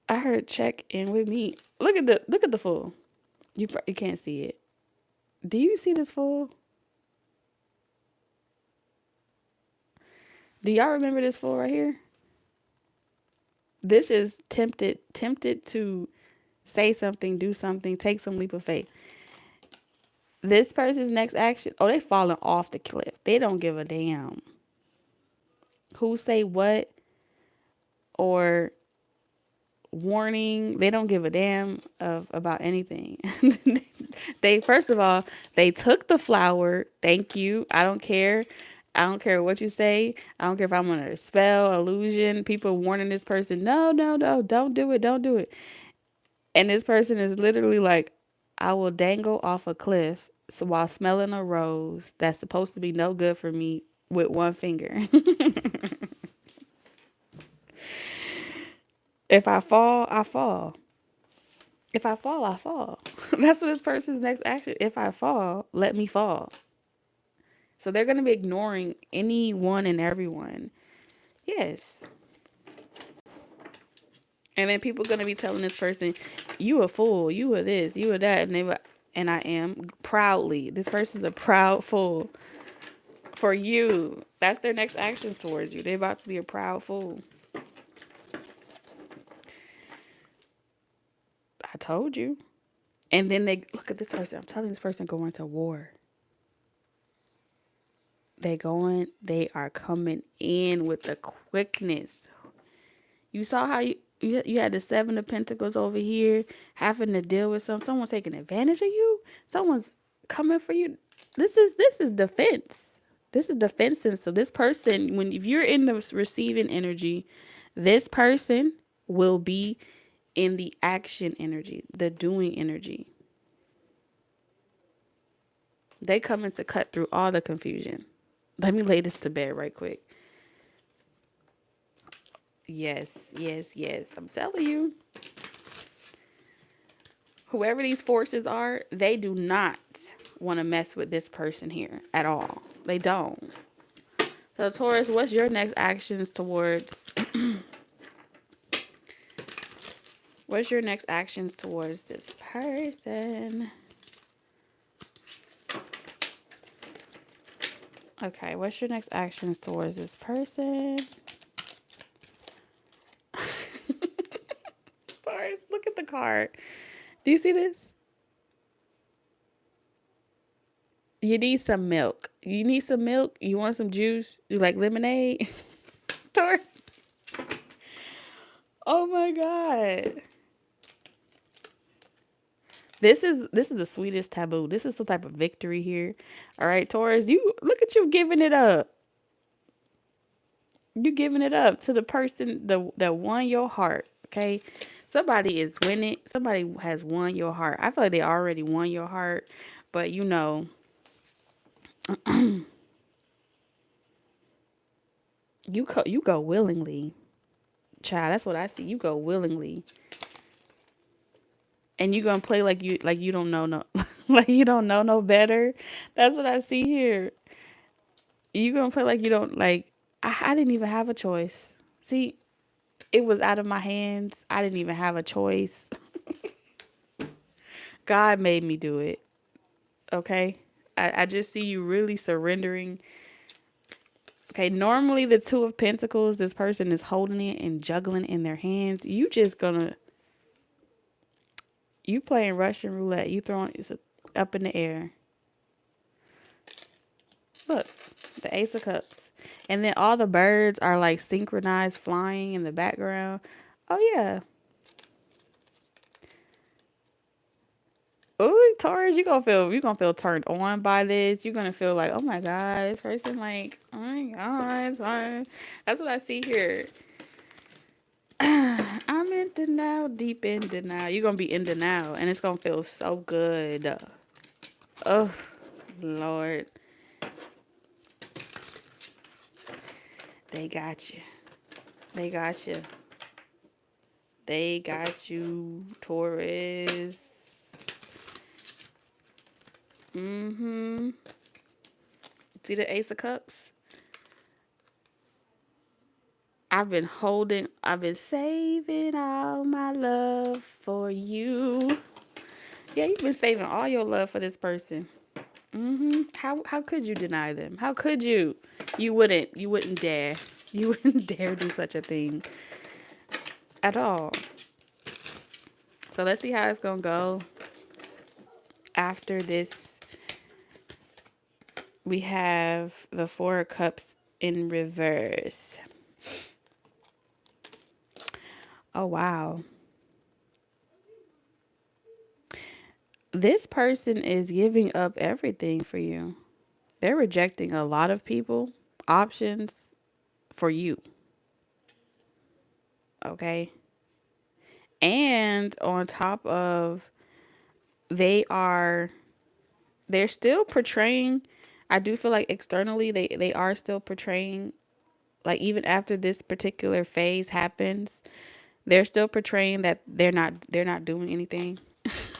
I heard check in with me. Look at the fool. You can't see it. Do you see this fool? Do y'all remember this fool right here? This is tempted to say something, do something, take some leap of faith. This person's next action, oh, they falling off the cliff. They don't give a damn who say what or warning. They don't give a damn about anything. They first of all, they took the flower. Thank you. I don't care. I don't care what you say. I don't care if I'm under a spell, illusion, people warning this person, no, no, no, don't do it, don't do it. And this person is literally like, I will dangle off a cliff so while smelling a rose that's supposed to be no good for me with one finger. If I fall, I fall. If I fall, I fall. That's what this person's next action. If I fall, let me fall. So they're going to be ignoring anyone and everyone. Yes. And then people are going to be telling this person, you a fool, you are this, you are that. And I am proudly. This person's a proud fool for you. That's their next action towards you. They're about to be a proud fool. I told you. And then they look at this person. I'm telling this person going to war. They are coming in with the quickness. You saw how you had the 7 of Pentacles over here having to deal with someone taking advantage of you. Someone's coming for you. This is defense. This is defense. And so this person, if you're in the receiving energy, this person will be in the action energy, the doing energy. They coming to cut through all the confusion. Let me lay this to bed right quick. Yes, yes, yes. I'm telling you. Whoever these forces are, they do not want to mess with this person here at all. They don't. So Taurus, what's your next actions towards what's your next actions towards this person? Okay, what's your next actions towards this person? Taurus, look at the card. Do you see this? You need some milk. You need some milk? You want some juice? You like lemonade? Taurus. Oh my God. This is the sweetest taboo. This is some type of victory here. All right, Taurus, you look at you giving it up. You giving it up to the person that won your heart. Okay, somebody is winning. Somebody has won your heart. I feel like they already won your heart, but You go willingly, child. That's what I see. You go willingly, and you gonna play like you don't know no like you don't know no better. That's what I see here. You gonna play like you don't like. I didn't even have a choice. See, it was out of my hands. I didn't even have a choice. God made me do it. Okay. I just see you really surrendering. Okay, normally the Two of Pentacles, this person is holding it and juggling in their hands. You playing Russian roulette. You throwing it up in the air. Look, the Ace of Cups. And then all the birds are like synchronized flying in the background. Oh yeah. Oh, Taurus, you gonna feel turned on by this. You're gonna feel like, oh my God, this person like, oh my God, sorry. That's what I see here. I'm in denial, deep in denial. You're gonna be in denial, and it's gonna feel so good. Oh, Lord, they got you. They got you. They got you, Taurus. Mm-hmm. See the Ace of Cups? I've been saving all my love for you. Yeah, you've been saving all your love for this person. How could you deny them? How could you? You wouldn't dare. You wouldn't dare do such a thing at all. So let's see how it's gonna go after this. We have the Four of Cups in reverse. Oh wow. This person is giving up everything for you. They're rejecting a lot of people, options for you. Okay. And on top of, they are, they're still portraying, I do feel like externally they are still portraying, like even after this particular phase happens, they're still portraying that they're not doing anything.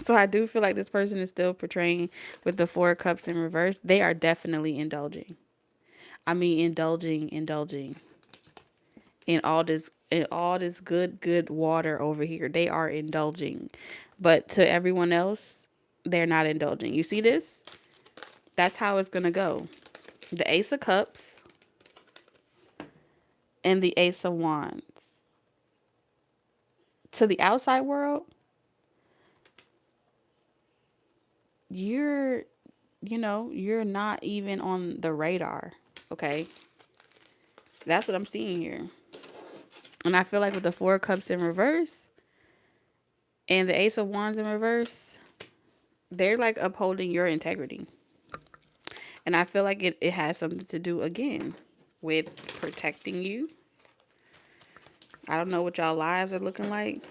So I do feel like this person is still portraying with the Four of Cups in reverse. They are definitely indulging. I mean, indulging in all this good water over here. They are indulging. But to everyone else, they're not indulging. You see this? That's how it's going to go. The Ace of Cups and the Ace of Wands. To the outside world, you're you're not even on the radar. Okay? That's what I'm seeing here. And I feel like with the Four of Cups in reverse and the Ace of Wands in reverse, they're like upholding your integrity. And I feel like it has something to do, again, with protecting you. I don't know what y'all lives are looking like,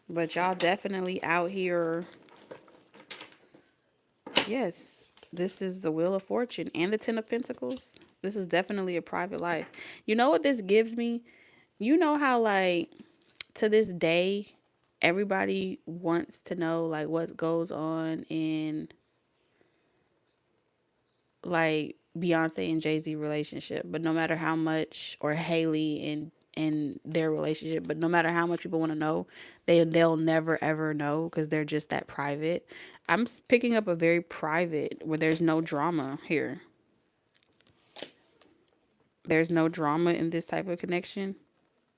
but y'all definitely out here. Yes, this is the Wheel of Fortune and the Ten of Pentacles. This is definitely a private life. You know what this gives me? You know how, like, to this day, everybody wants to know, like, what goes on in, like, Beyonce and Jay-Z relationship, but no matter how much, or Haley and their relationship, but no matter how much people want to know, they'll never ever know because they're just that private. I'm picking up a very private where there's no drama here. There's no drama in this type of connection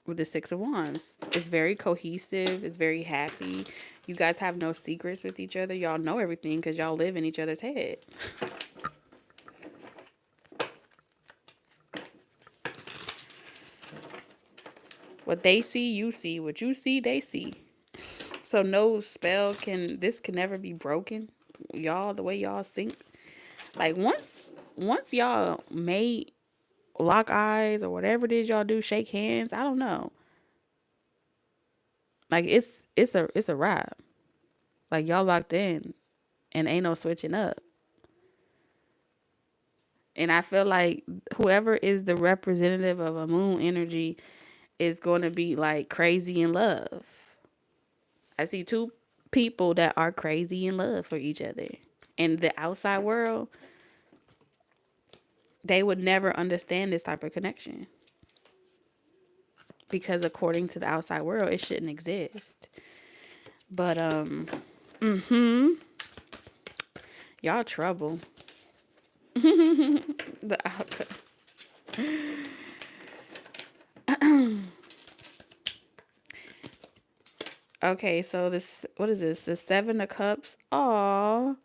with the Six of Wands. It's very cohesive. It's very happy. You guys have no secrets with each other. Y'all know everything because y'all live in each other's head. What they see, you see. What you see, they see. So no spell this can never be broken. Y'all, the way y'all sync. Like once y'all may lock eyes or whatever it is y'all do, shake hands, I don't know. Like it's a wrap. Like y'all locked in and ain't no switching up. And I feel like whoever is the representative of a moon energy is going to be like crazy in love. I see two people that are crazy in love for each other. In the outside world, they would never understand this type of connection. Because according to the outside world, it shouldn't exist. But y'all trouble. The outcome. Okay, so this, what is this? The Seven of Cups. Aw,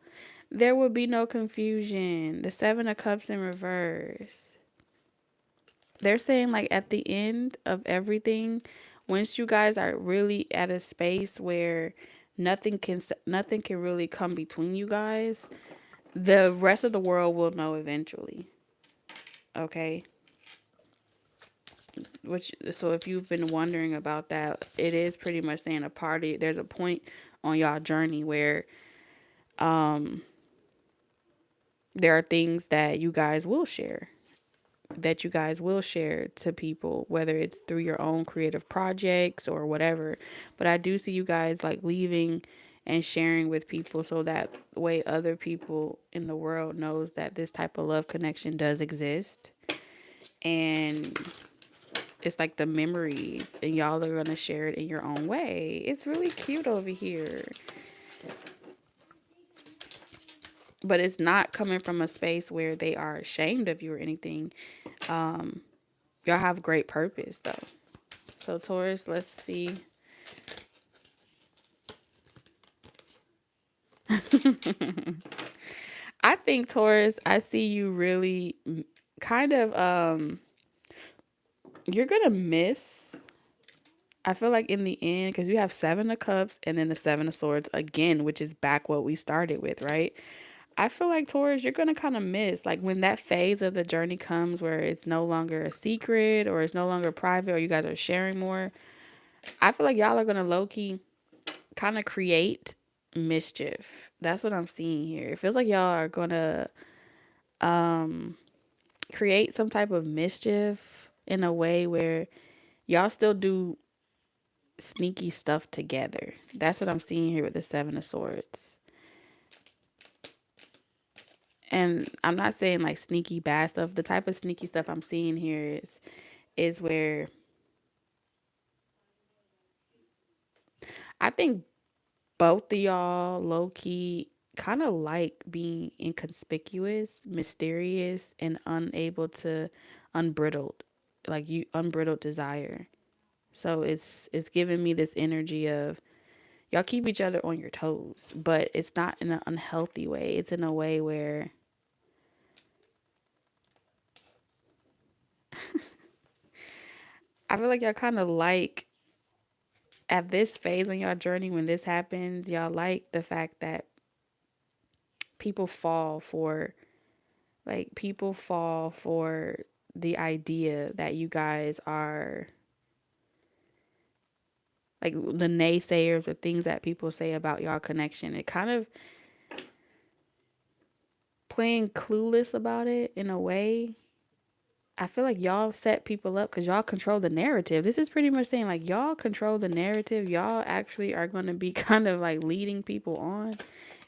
there would be no confusion. The Seven of Cups in reverse. They're saying like at the end of everything, once you guys are really at a space where nothing can really come between you guys, the rest of the world will know eventually. Okay? Which, so if you've been wondering about that, it is pretty much saying there's a point on y'all journey where um there are things that you guys will share, to people, whether it's through your own creative projects or whatever. But I do see you guys like leaving and sharing with people, so that way other people in the world knows that this type of love connection does exist. And it's like the memories, and y'all are going to share it in your own way. It's really cute over here. But it's not coming from a space where they are ashamed of you or anything. Y'all have great purpose though. So Taurus, let's see. I think Taurus, I see you really kind of you're gonna miss. I feel like in the end, because you have Seven of Cups and then the Seven of Swords again, which is back what we started with, right? I feel like Taurus, you're gonna kind of miss like when that phase of the journey comes where it's no longer a secret or it's no longer private or you guys are sharing more. I feel like y'all are gonna low key kind of create mischief. That's what I'm seeing here. It feels like y'all are gonna um create some type of mischief in a way where y'all still do sneaky stuff together. That's what I'm seeing here with the Seven of Swords. And I'm not saying like sneaky bad stuff. The type of sneaky stuff I'm seeing here is where I think both of y'all low key kind of like being inconspicuous, mysterious, and unable to unbridled, like you unbridled desire. So it's giving me this energy of y'all keep each other on your toes, but it's not in an unhealthy way. It's in a way where I feel like y'all kind of like at this phase in y'all journey when this happens, y'all like the fact that people fall for people fall for the idea that you guys are like the naysayers or things that people say about y'all connection. It kind of playing clueless about it in a way. I feel like y'all set people up because y'all control the narrative. This is pretty much saying like y'all control the narrative. Y'all actually are going to be kind of like leading people on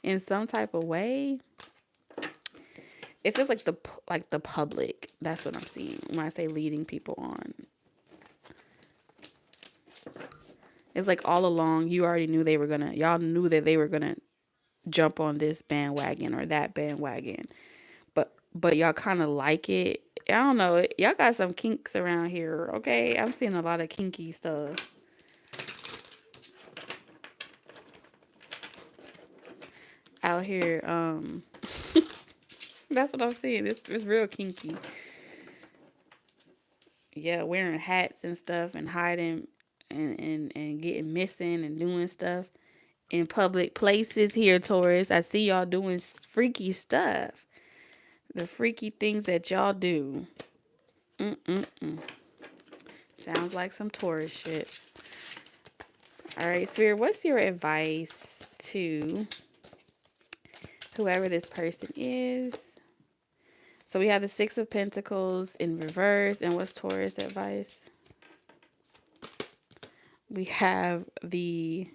in some type of way. It feels like the public. That's what I'm seeing when I say leading people on. It's like all along you already knew y'all knew that they were gonna jump on this bandwagon or that bandwagon. But y'all kind of like it. I don't know. Y'all got some kinks around here, okay? I'm seeing a lot of kinky stuff out here. That's what I'm seeing. It's real kinky. Yeah, wearing hats and stuff and hiding and getting missing and doing stuff in public places here, Taurus. I see y'all doing freaky stuff. The freaky things that y'all do. Mm-mm-mm. Sounds like some Taurus shit. All right, Spirit, what's your advice to whoever this person is So we have the Six of Pentacles in reverse. And what's Taurus advice? We have the...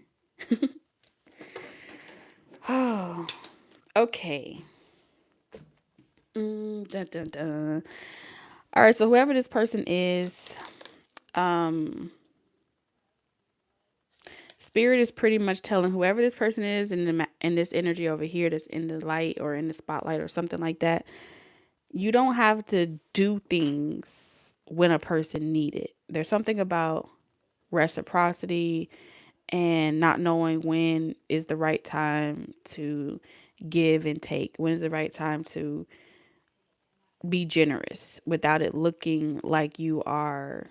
Oh, okay. Dun, dun, dun. All right, so whoever this person is, um, Spirit is pretty much telling whoever this person is in this energy over here that's in the light or in the spotlight or something like that, you don't have to do things when a person need it. There's something about reciprocity and not knowing when is the right time to give and take. When is the right time to be generous without it looking like you are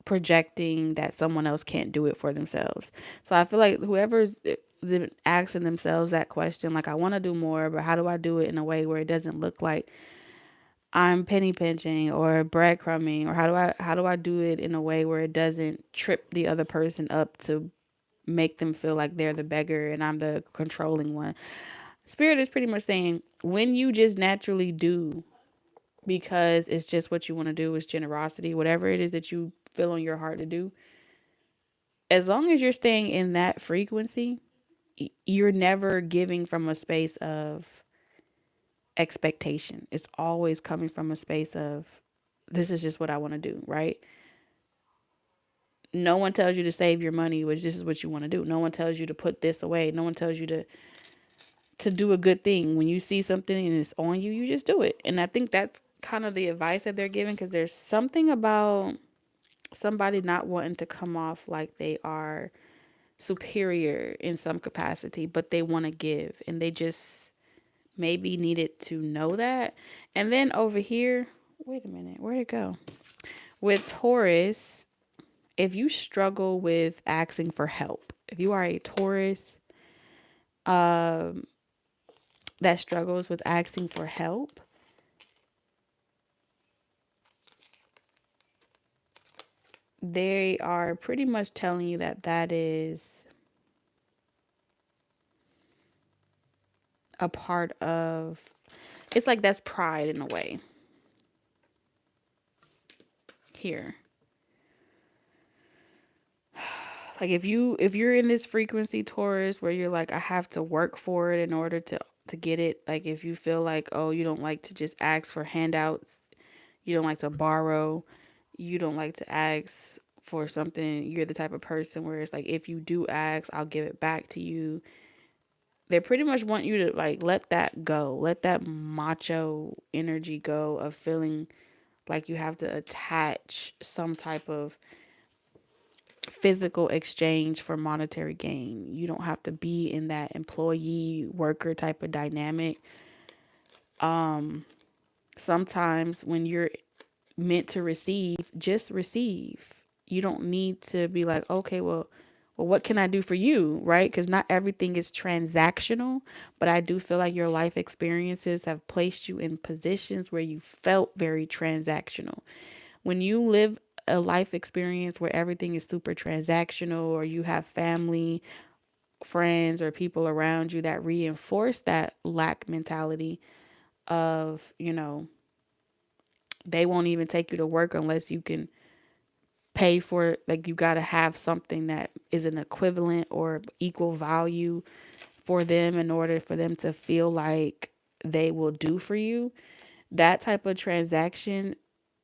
projecting that someone else can't do it for themselves. So I feel like whoever's asking themselves that question, like, I want to do more, but how do I do it in a way where it doesn't look like I'm penny pinching or breadcrumbing, or how do I do it in a way where it doesn't trip the other person up to make them feel like they're the beggar and I'm the controlling one. Spirit is pretty much saying when you just naturally do because it's just what you want to do, is generosity, whatever it is that you feel on your heart to do, as long as you're staying in that frequency, you're never giving from a space of expectation. It's always coming from a space of, this is just what I want to do, right? No one tells you to save your money, which this is what you want to do. No one tells you to put this away. No one tells you to do a good thing. When you see something and it's on you, you just do it. And I think that's kind of the advice that they're giving, because there's something about somebody not wanting to come off like they are superior in some capacity, but they want to give, and they just maybe needed to know that. And then over here, wait a minute, where'd it go? With Taurus, if you struggle with asking for help, if you are a Taurus um, that struggles with asking for help, they are pretty much telling you that that is a part of, it's like that's pride in a way here. Like if you're in this frequency, Taurus, where you're like, I have to work for it in order to get it. Like if you feel like, oh, you don't like to just ask for handouts, you don't like to borrow, you don't like to ask for something, you're the type of person where it's like, if you do ask, I'll give it back to you. They pretty much want you to like let that go. Let that macho energy go of feeling like you have to attach some type of physical exchange for monetary gain. You don't have to be in that employee worker type of dynamic. Sometimes when you're meant to receive, just receive. You don't need to be like, okay, well, what can I do for you, right? Because not everything is transactional, but I do feel like your life experiences have placed you in positions where you felt very transactional. When you live a life experience where everything is super transactional, or you have family, friends, or people around you that reinforce that lack mentality of, they won't even take you to work unless you can pay for it. Like you got to have something that is an equivalent or equal value for them in order for them to feel like they will do for you. That type of transaction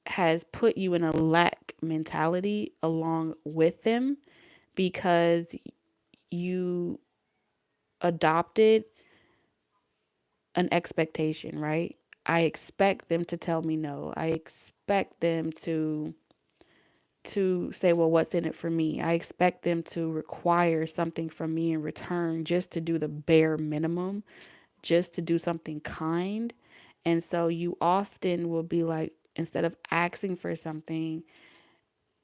has put you in a lack mentality along with them, because you adopted an expectation, right? I expect them to tell me no. I expect them to say, well, what's in it for me? I expect them to require something from me in return, just to do the bare minimum, just to do something kind. And so you often will be like, instead of asking for something,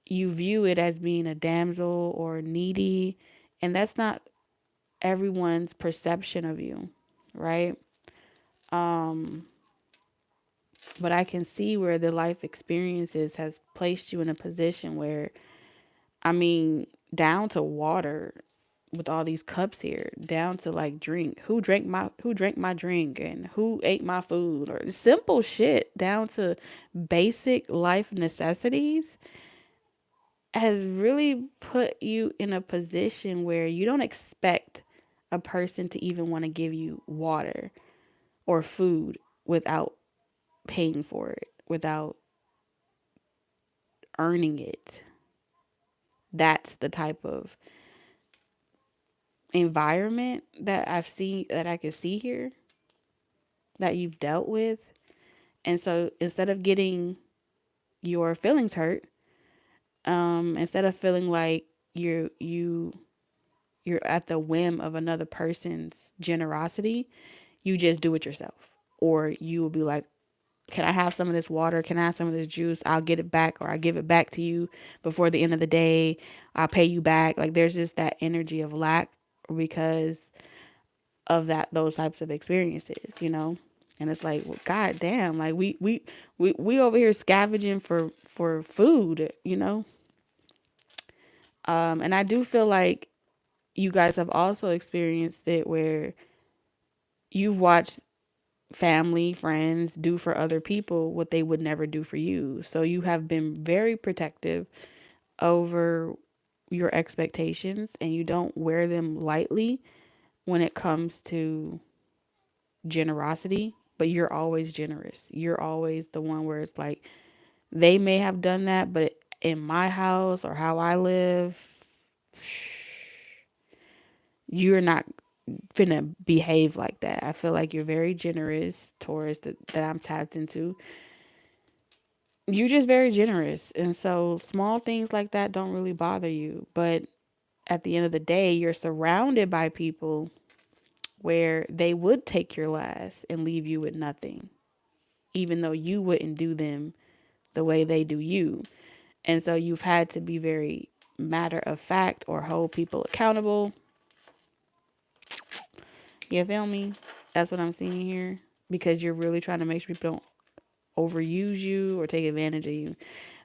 you view it as being a damsel or needy. And that's not everyone's perception of you, right? Um, but I can see where the life experiences has placed you in a position where, I mean, down to water, with all these cups here, down to like drink, who drank my drink and who ate my food, or simple shit down to basic life necessities, has really put you in a position where you don't expect a person to even want to give you water or food without paying for it, without earning it. That's the type of environment that I've seen, that I can see here, that you've dealt with. And so instead of getting your feelings hurt, instead of feeling like you're at the whim of another person's generosity, you just do it yourself. Or you will be like, can I have some of this water? Can I have some of this juice? I'll get it back, or I give it back to you before the end of the day. I'll pay you back. Like, there's just that energy of lack because of those types of experiences, you know? And it's like, well, God damn, like we over here scavenging for food, you know? And I do feel like you guys have also experienced it where you've watched family, friends do for other people what they would never do for you. So you have been very protective over your expectations, and you don't wear them lightly when it comes to generosity, but you're always generous. You're always the one where it's like, they may have done that, but in my house or how I live, you're not finna behave like that. I feel like you're very generous, Taurus, that I'm tapped into. You're just very generous. And so small things like that don't really bother you. But at the end of the day, you're surrounded by people where they would take your last and leave you with nothing, even though you wouldn't do them the way they do you. And so you've had to be very matter of fact or hold people accountable. You feel me? That's what I'm seeing here. Because you're really trying to make sure people don't overuse you or take advantage of you.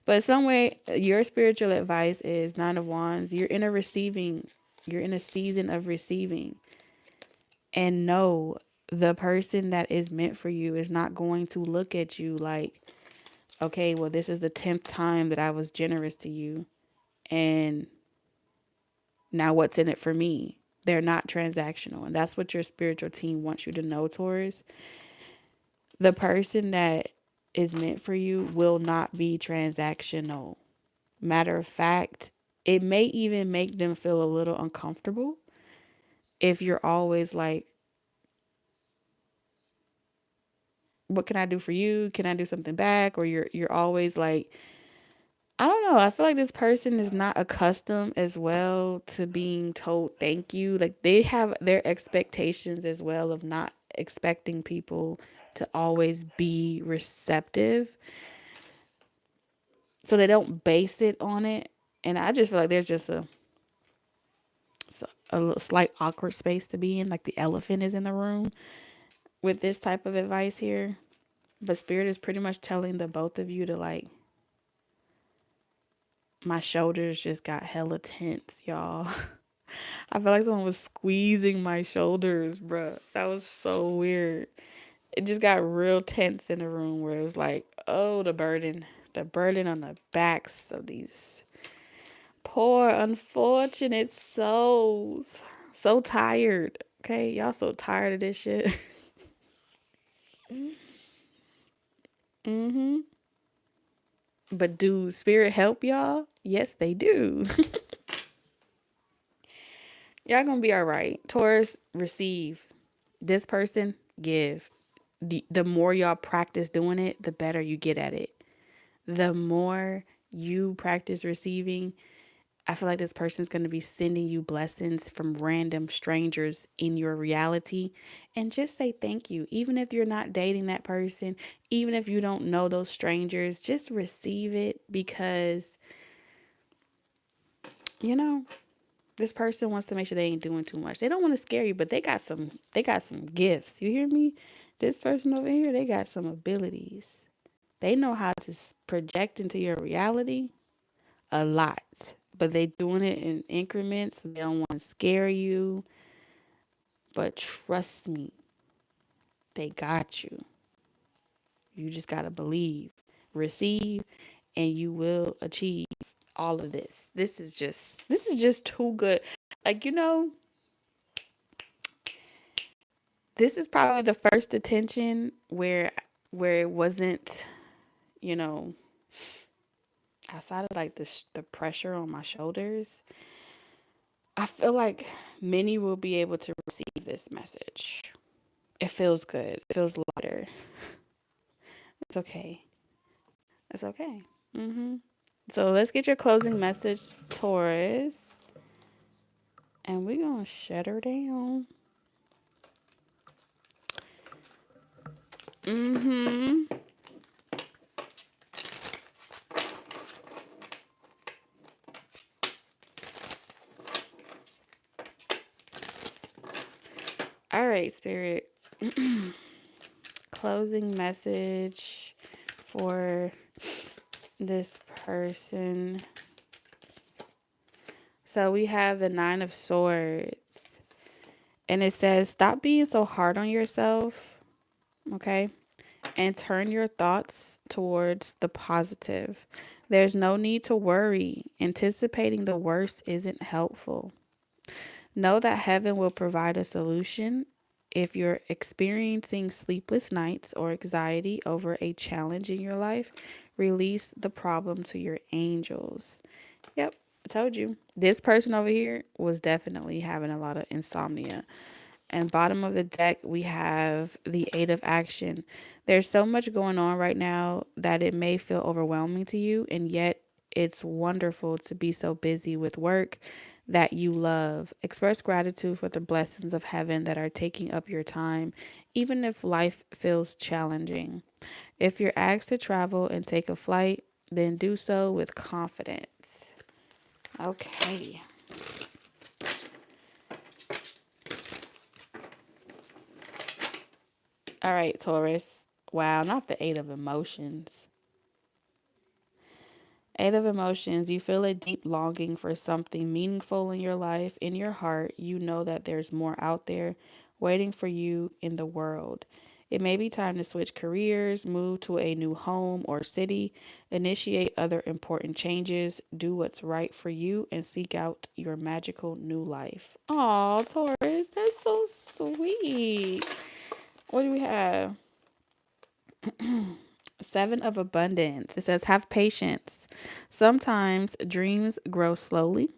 But some way, your spiritual advice is Nine of Wands. You're in a season of receiving. And no, the person that is meant for you is not going to look at you like, okay, well, this is the 10th time that I was generous to you. And now what's in it for me? They're not transactional. And that's what your spiritual team wants you to know, Taurus. The person that is meant for you will not be transactional. Matter of fact, it may even make them feel a little uncomfortable if you're always like, what can I do for you? Can I do something back? Or you're always like, I don't know. I feel like this person is not accustomed as well to being told thank you. Like, they have their expectations as well of not expecting people to always be receptive. So they don't base it on it. And I just feel like there's just a little slight awkward space to be in. Like, the elephant is in the room with this type of advice here. But Spirit is pretty much telling the both of you to, like, my shoulders just got hella tense, y'all. I feel like someone was squeezing my shoulders, bruh. That was so weird. It just got real tense in the room where it was like, oh, the burden on the backs of these poor, unfortunate souls. So tired. Okay, y'all so tired of this shit. Mm-hmm. But do Spirit help y'all? Yes, they do. Y'all gonna be all right. Taurus, receive. This person, give. The more y'all practice doing it, the better you get at it. The more you practice receiving, I feel like this person's going to be sending you blessings from random strangers in your reality. And just say thank you. Even if you're not dating that person, even if you don't know those strangers, just receive it because, you know, this person wants to make sure they ain't doing too much. They don't want to scare you, but they got some gifts. You hear me? This person over here, they got some abilities. They know how to project into your reality a lot. but they doing it in increments. They don't want to scare you, but trust me, they got you. You just got to believe, receive, and you will achieve all of this. This is just too good. Like, this is probably the first attention where it wasn't, you know, outside of like the pressure on my shoulders. I feel like many will be able to receive this message. It feels good. It feels lighter. It's okay. It's okay. So let's get your closing message, Taurus, and we're gonna shut her down. Mm-hmm. All right, Spirit. Closing message for this person. So we have the Nine of Swords, and it says, stop being so hard on yourself, okay? And turn your thoughts towards the positive. There's no need to worry. Anticipating the worst isn't helpful. Know that heaven will provide a solution. If you're experiencing sleepless nights or anxiety over a challenge in your life, release the problem to your angels. Yep, I told you. This person over here was definitely having a lot of insomnia. And bottom of the deck, we have the Eight of Action. There's so much going on right now that it may feel overwhelming to you, and yet it's wonderful to be so busy with work that you love. Express gratitude for the blessings of heaven that are taking up your time, even if life feels challenging. If you're asked to travel and take a flight, then do so with confidence. Okay. All right, Taurus. Wow, not the Eight of Emotions. Eight of Emotions, you feel a deep longing for something meaningful in your life, in your heart. You know that there's more out there waiting for you in the world. It may be time to switch careers, move to a new home or city, initiate other important changes, do what's right for you, and seek out your magical new life. Aw, Taurus, that's so sweet. What do we have? Seven of Abundance. It says, have patience. Sometimes dreams grow slowly.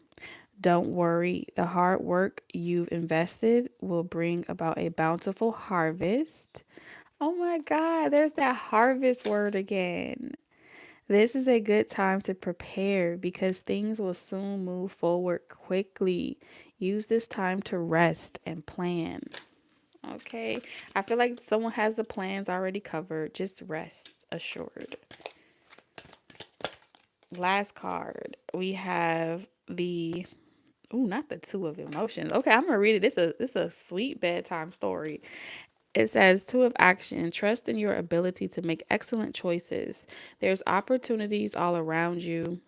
Don't worry. The hard work you've invested will bring about a bountiful harvest. Oh my God, there's that harvest word again. This is a good time to prepare because things will soon move forward quickly. Use this time to rest and plan. Okay. I feel like someone has the plans already covered. Just rest assured. Last card. We have the not the Two of Emotions. Okay, I'm gonna read it. This a sweet bedtime story. It says Two of Action. Trust in your ability to make excellent choices. There's opportunities all around you.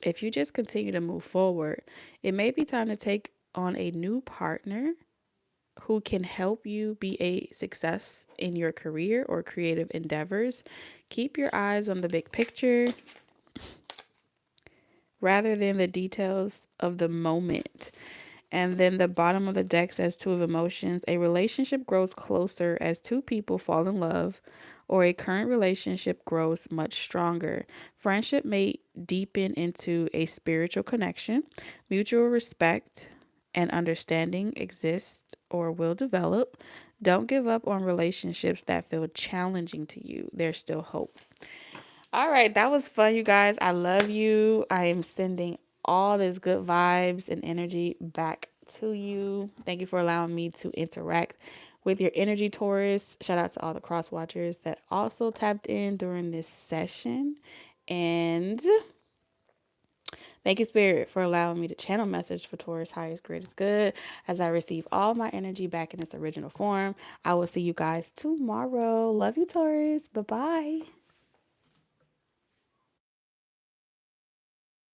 If you just continue to move forward, it may be time to take on a new partner who can help you be a success in your career or creative endeavors. Keep your eyes on the big picture rather than the details of the moment. And then the bottom of the deck says Two of Emotions. A relationship grows closer as two people fall in love, or a current relationship grows much stronger. Friendship may deepen into a spiritual connection. Mutual respect and understanding exists or will develop. Don't give up on relationships that feel challenging to you. There's still hope. All right, that was fun, you guys. I love you. I am sending all this good vibes and energy back to you. Thank you for allowing me to interact with your energy, Taurus. Shout out to all the cross watchers that also tapped in during this session. And thank you, Spirit, for allowing me to channel message for Taurus highest, greatest good. As I receive all my energy back in its original form, I will see you guys tomorrow. Love you, Taurus. Bye bye.